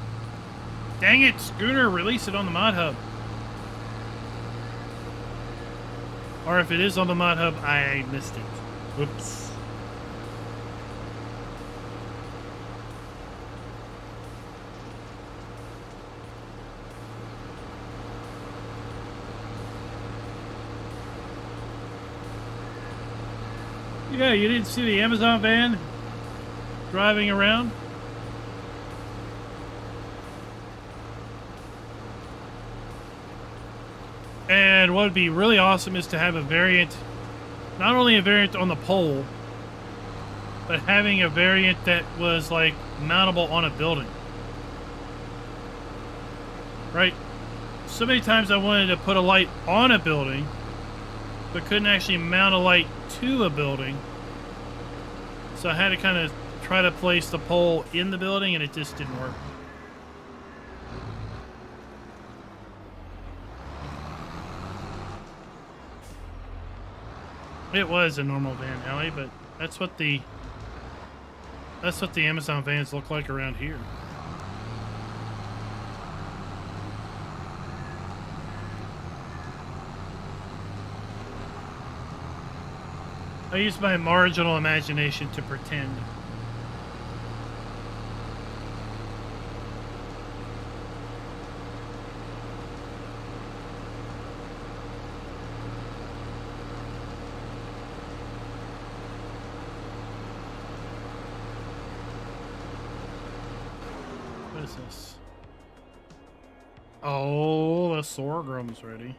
Dang it, Scooter, release it on the Mod Hub. Or if it is on the Mod Hub, I missed it. Oops. Yeah, you didn't see the Amazon van driving around? And what would be really awesome is to have a variant, not only a variant on the pole, but having a variant that was like mountable on a building. Right? So many times I wanted to put a light on a building, but couldn't actually mount a light to a building. So I had to kind of try to place the pole in the building, and it just didn't work. It was a normal van alley, but that's what the Amazon vans look like around here. I use my marginal imagination to pretend. What is this? Oh, the sorghum's ready.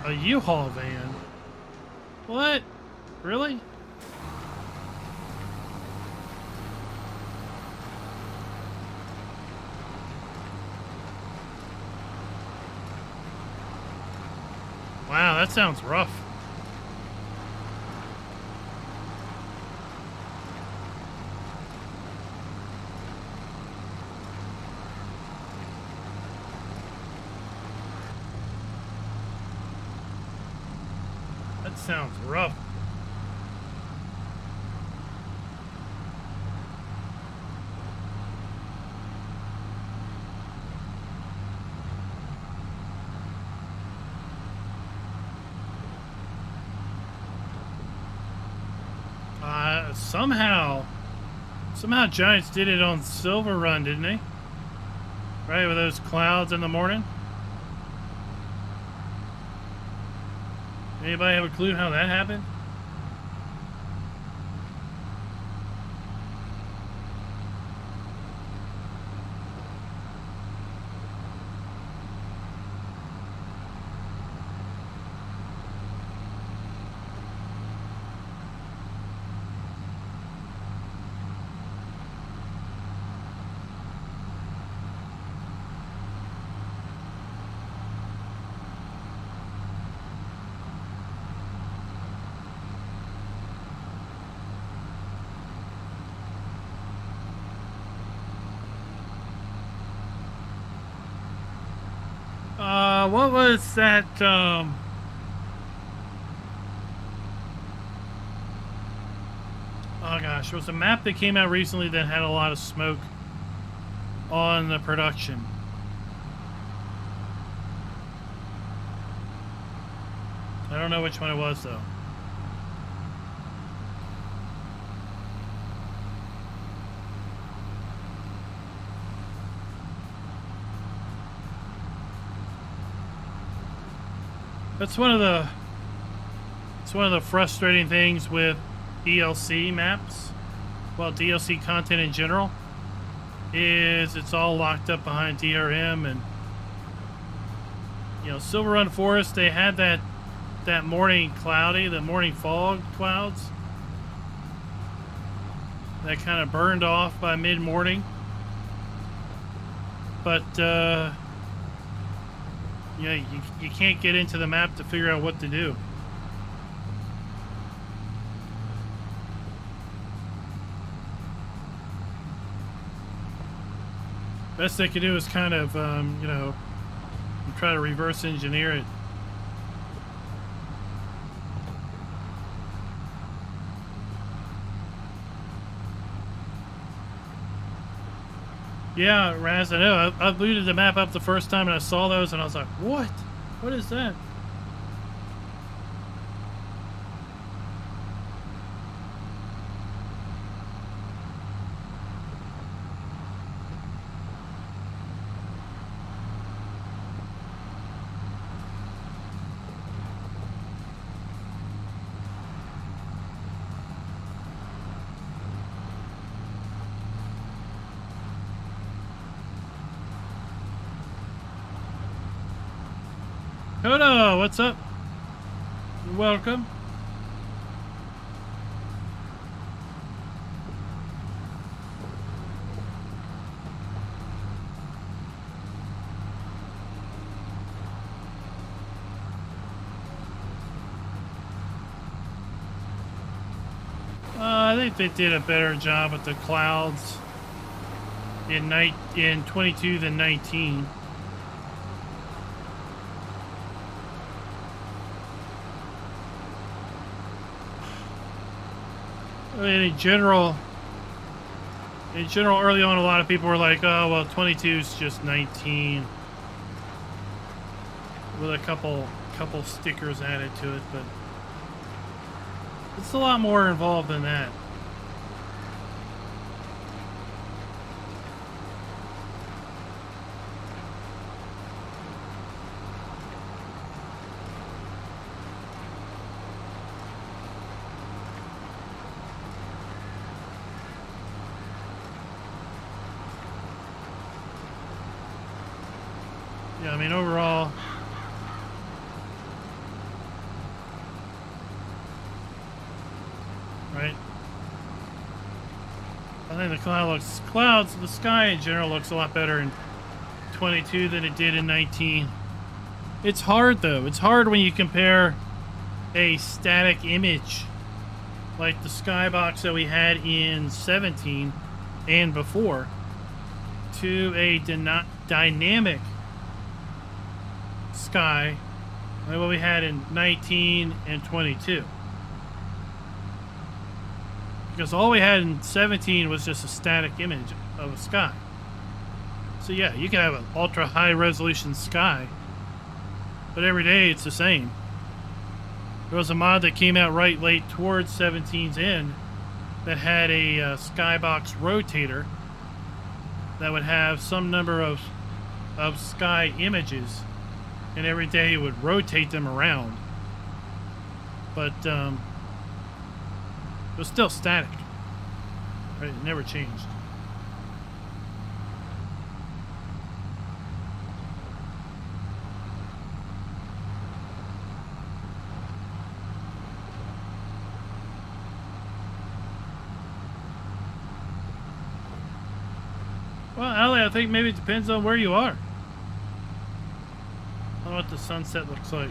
A U-Haul van? What? Really? Wow, that sounds rough. That sounds rough. Somehow Giants did it on Silver Run, didn't they? Right, with those clouds in the morning. Anybody have a clue how that happened? What was that? Oh gosh, there was a map that came out recently that had a lot of smoke on the production. I don't know which one it was though. That's one of the frustrating things with DLC maps, well, DLC content in general, is it's all locked up behind DRM. And you know, Silver Run Forest, they had that morning fog clouds that kind of burned off by mid-morning, but yeah, you can't get into the map to figure out what to do. Best they can do is kind of, you know, try to reverse engineer it. Yeah, Raz, I know. I looted the map up the first time and I saw those and I was like, what? What is that? Kodo, what's up? You're welcome. I think they did a better job with the clouds in 22 than 19. I mean, in general, early on, a lot of people were like, "Oh, well, 22 is just 19," with a couple stickers added to it, but it's a lot more involved than that. Yeah, I mean, overall, right? I think the sky in general looks a lot better in 22 than it did in 19. It's hard though. It's hard when you compare a static image like the skybox that we had in 17 and before to a dynamic sky like what we had in 19 and 22, because all we had in 17 was just a static image of a sky. So yeah, you can have an ultra high resolution sky, but every day it's the same. There was a mod that came out right late towards 17's end that had a skybox rotator that would have some number of sky images, and every day it would rotate them around, but it was still static, right? It never changed. Well, Ali, I think maybe it depends on where you are. I don't know what the sunset looks like.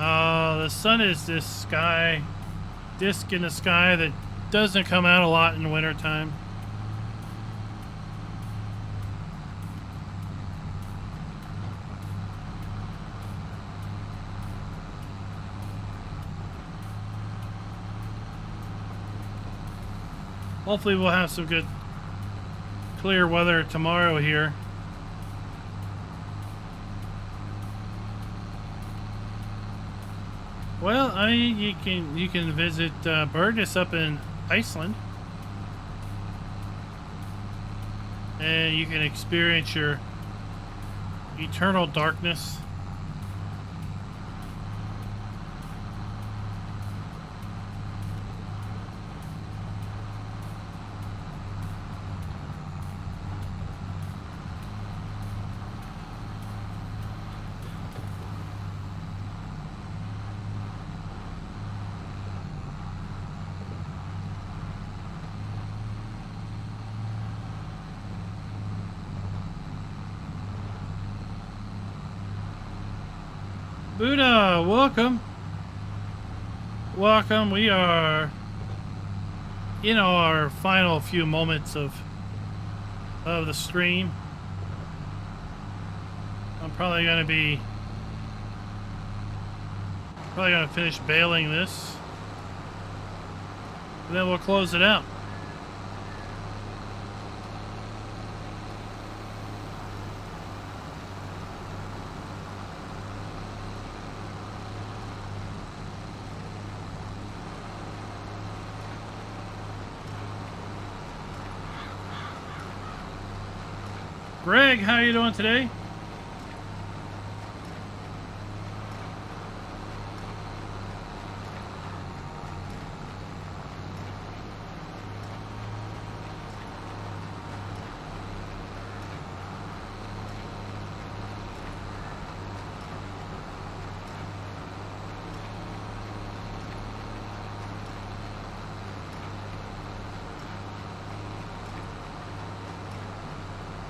The sun is this sky, disk in the sky that doesn't come out a lot in wintertime. Hopefully we'll have some good clear weather tomorrow here. Well, I mean, you can visit Burgess up in Iceland, and you can experience your eternal darkness. Buddha, welcome. Welcome. We are in our final few moments of the stream. I'm probably gonna finish baling this, and then we'll close it out. Greg, how you doing today?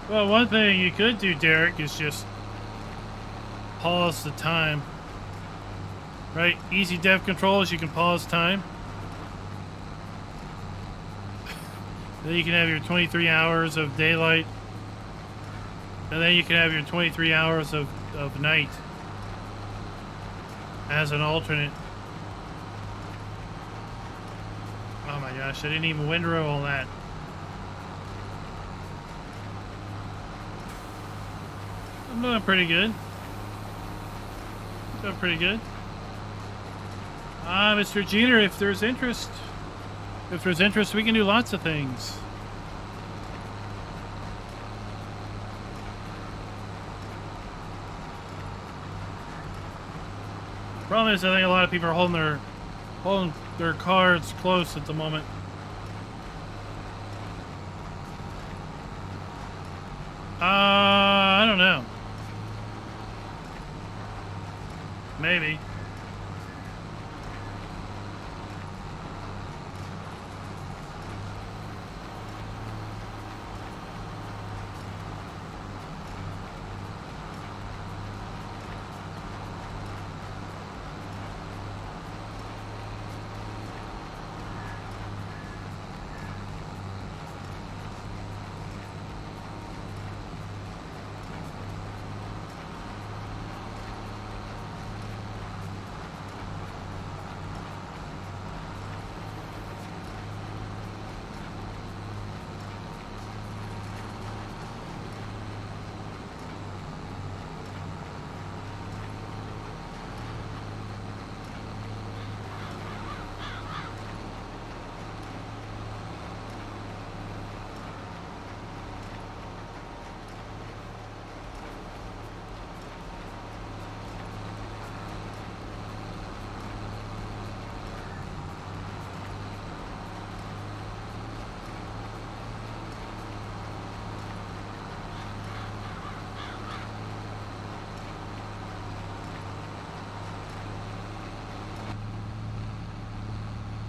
Well, one thing you could do, Derek, is just pause the time. Right? Easy dev controls, you can pause time. Then you can have your 23 hours of daylight. And then you can have your 23 hours of night as an alternate. Oh my gosh, I didn't even windrow all that. I'm doing pretty good. Doing pretty good. Mr. Jeter, if there's interest, we can do lots of things. Problem is, I think a lot of people are holding their cards close at the moment. I don't know. Maybe.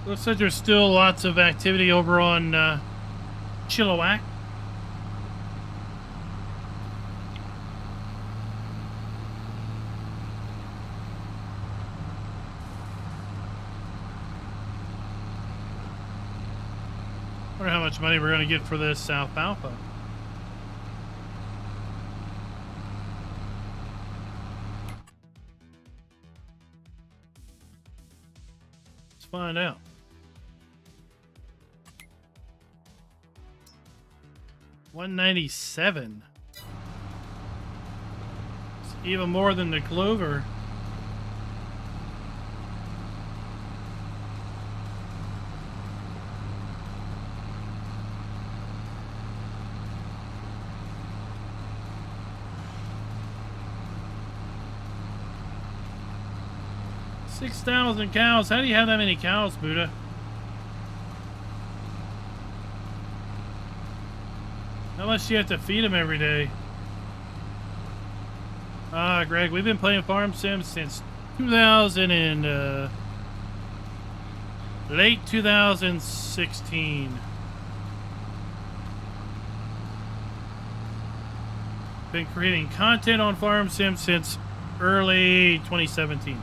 Looks like there's still lots of activity over on Chilliwack. Wonder how much money we're going to get for this alfalfa. Let's find out. $197. It's even more than the clover. $6,000 cows. How do you have that many cows, Buddha? How much do you have to feed them every day? Greg, we've been playing Farm Sim since 2000 and late 2016. Been creating content on Farm Sim since early 2017.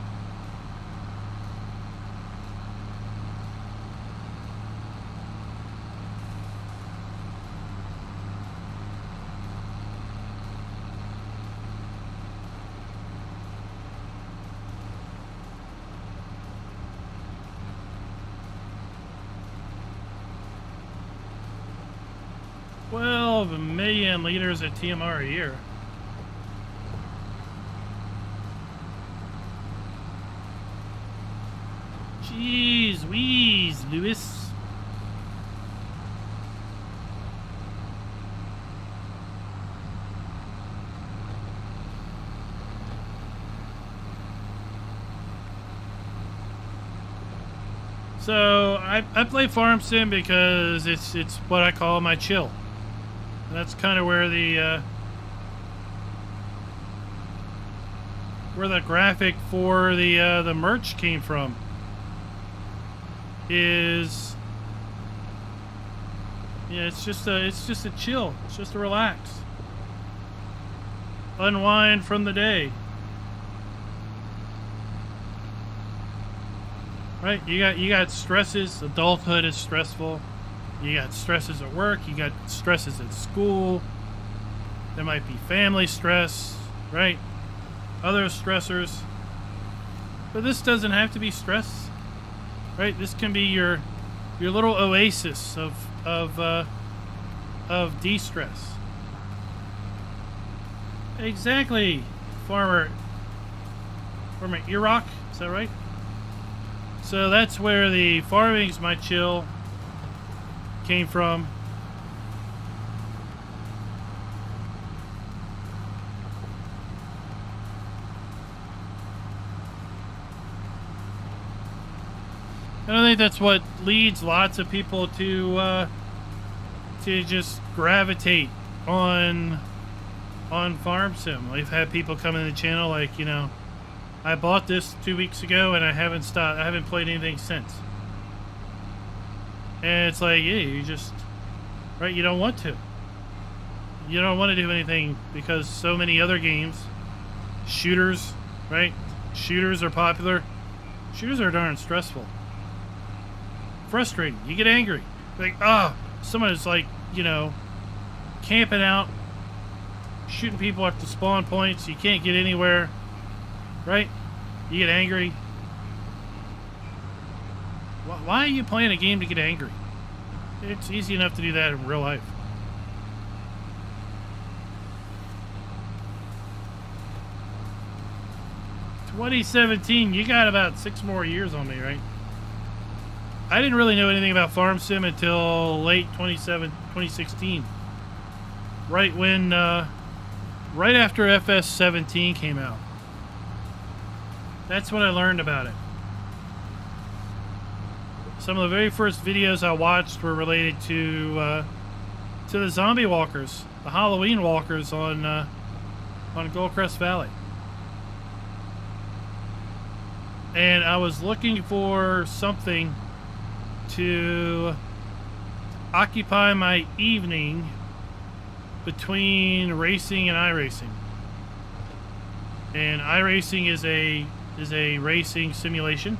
$12 million liters of TMR a year. Jeez Wheeze, Lewis. So I play Farm Sim because it's what I call my chill. And that's kind of where the graphic for the merch came from. Is yeah, it's just a chill. It's just a relax, unwind from the day. Right? You got stresses. Adulthood is stressful. You got stresses at work. You got stresses at school. There might be family stress, right? Other stressors. But this doesn't have to be stress, right? This can be your little oasis of de-stress. Exactly, Farmer Iraq. Is that right? So that's where the farming's my chill came from. And I think that's what leads lots of people to just gravitate on Farm Sim. I've had people come in the channel like, you know, I bought this 2 weeks ago and I haven't stopped. I haven't played anything since. And it's like, yeah, you just, right, you don't want to. You don't want to do anything because so many other games, shooters, right? Shooters are popular. Shooters are darn stressful. Frustrating. You get angry. Like, someone is like, you know, camping out, shooting people at the spawn points. You can't get anywhere, right? You get angry. Why are you playing a game to get angry? It's easy enough to do that in real life. "2017, you got about 6 more years on me, right? I didn't really know anything about Farm Sim until late 2016. Right when, right after FS22 came out. That's when I learned about it. Some of the very first videos I watched were related to the zombie walkers, the Halloween walkers on Goldcrest Valley. And I was looking for something to occupy my evening between racing and iRacing. And iRacing is a racing simulation.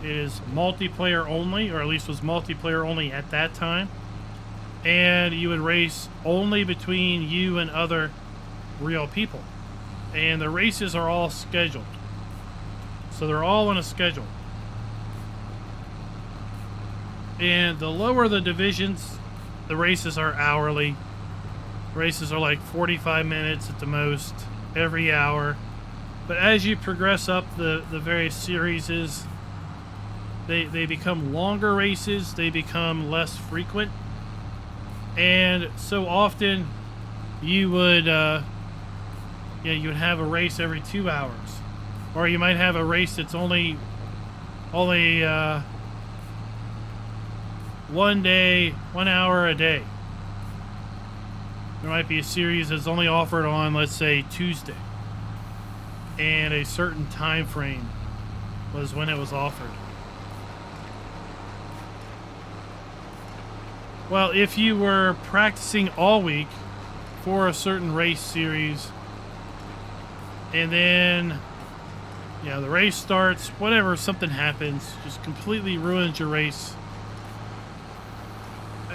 It is multiplayer only, or at least was multiplayer only at that time. and you would race only between you and other real people. And the races are all scheduled. So they're all on a schedule. And the lower the divisions, the races are hourly. Races are like 45 minutes at the most every hour. But as you progress up the various series, they become longer races, they become less frequent. And so often you would you would have a race every 2 hours. Or you might have a race that's only 1 day, 1 hour a day. There might be a series that's only offered on, let's say, Tuesday. And a certain time frame was when it was offered. Well, if you were practicing all week for a certain race series, and then the race starts, whatever, something happens, just completely ruins your race,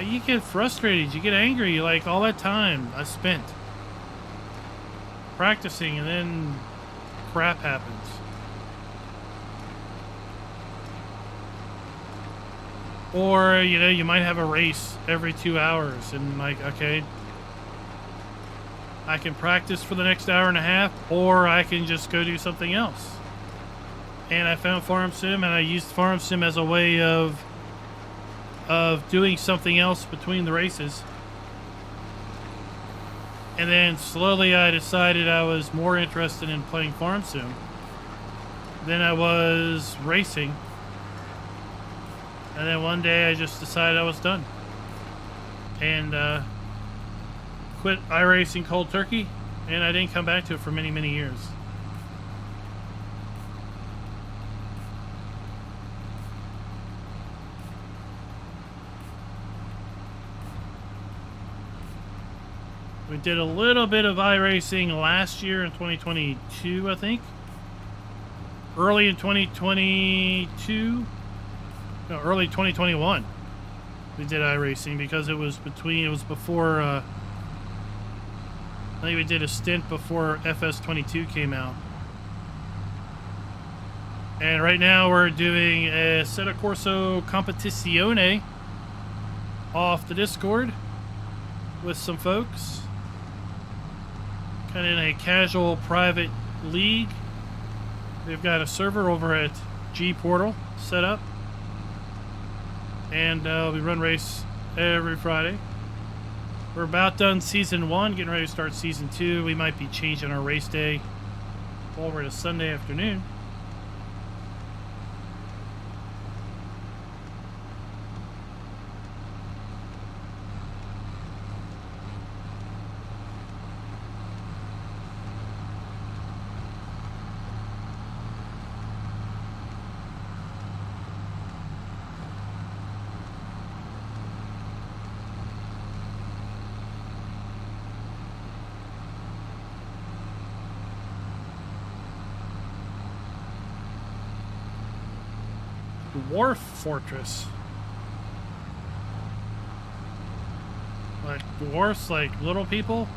you get frustrated, you get angry, like all that time I spent practicing and then crap happens. Or, you might have a race every 2 hours and like, okay, I can practice for the next hour and a half, or I can just go do something else. And I found Farm Sim, and I used Farm Sim as a way of doing something else between the races. And then slowly I decided I was more interested in playing Farm Sim than I was racing. And then one day I just decided I was done. And quit iRacing cold turkey, and I didn't come back to it for many, many years. We did a little bit of iRacing last year in 2022, I think. Early in 2022, no, early 2021, we did iRacing because it was before, I think we did a stint before FS22 came out. And right now we're doing a Setta Corso Competizione off the Discord with some folks. Kind of in a casual private league. They've got a server over at G Portal set up. And we run race every Friday. We're about done season 1, getting ready to start season 2. We might be changing our race day over to Sunday afternoon. Dwarf Fortress. Like dwarfs, like little people?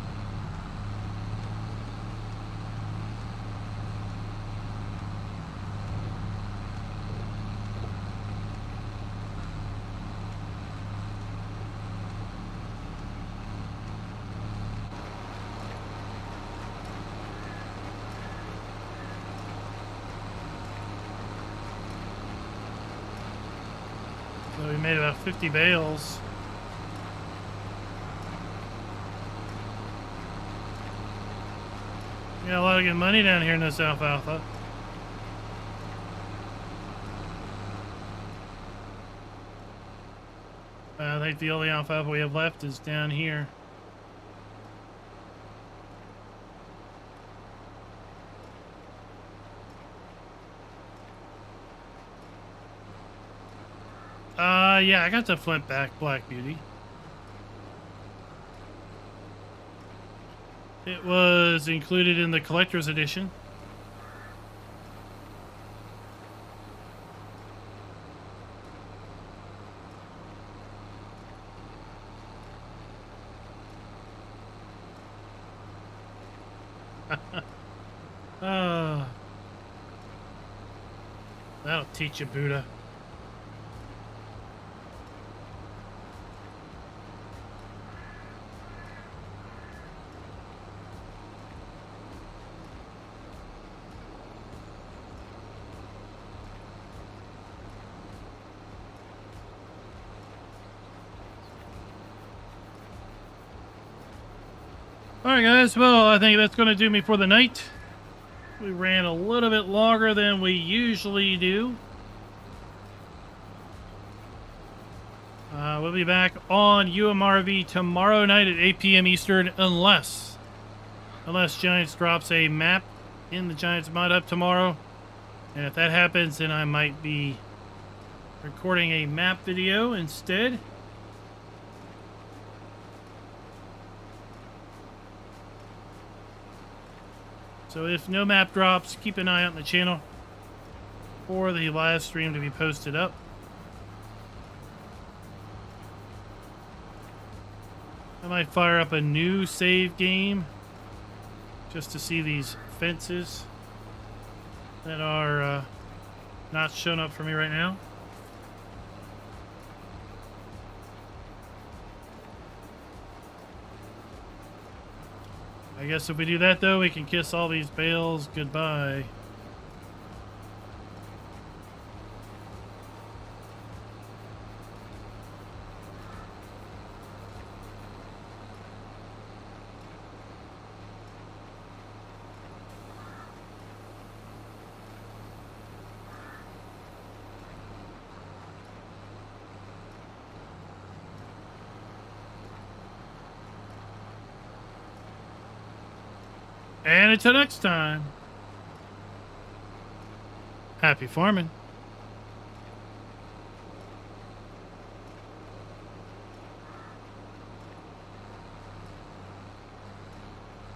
So we made about 50 bales. We got a lot of good money down here in this alfalfa. I think the only alfalfa we have left is down here. Yeah, I got the Flint back Black Beauty. It was included in the collector's edition. That'll teach you, Buddha. Alright guys, well I think that's going to do me for the night. We ran a little bit longer than we usually do. We'll be back on UMRV tomorrow night at 8 p.m. Eastern unless Giants drops a map in the Giants mod up tomorrow. And if that happens, then I might be recording a map video instead. So if no map drops, keep an eye out on the channel for the live stream to be posted up. I might fire up a new save game just to see these fences that are not showing up for me right now. I guess if we do that, though, we can kiss all these bales goodbye. And until next time, happy farming.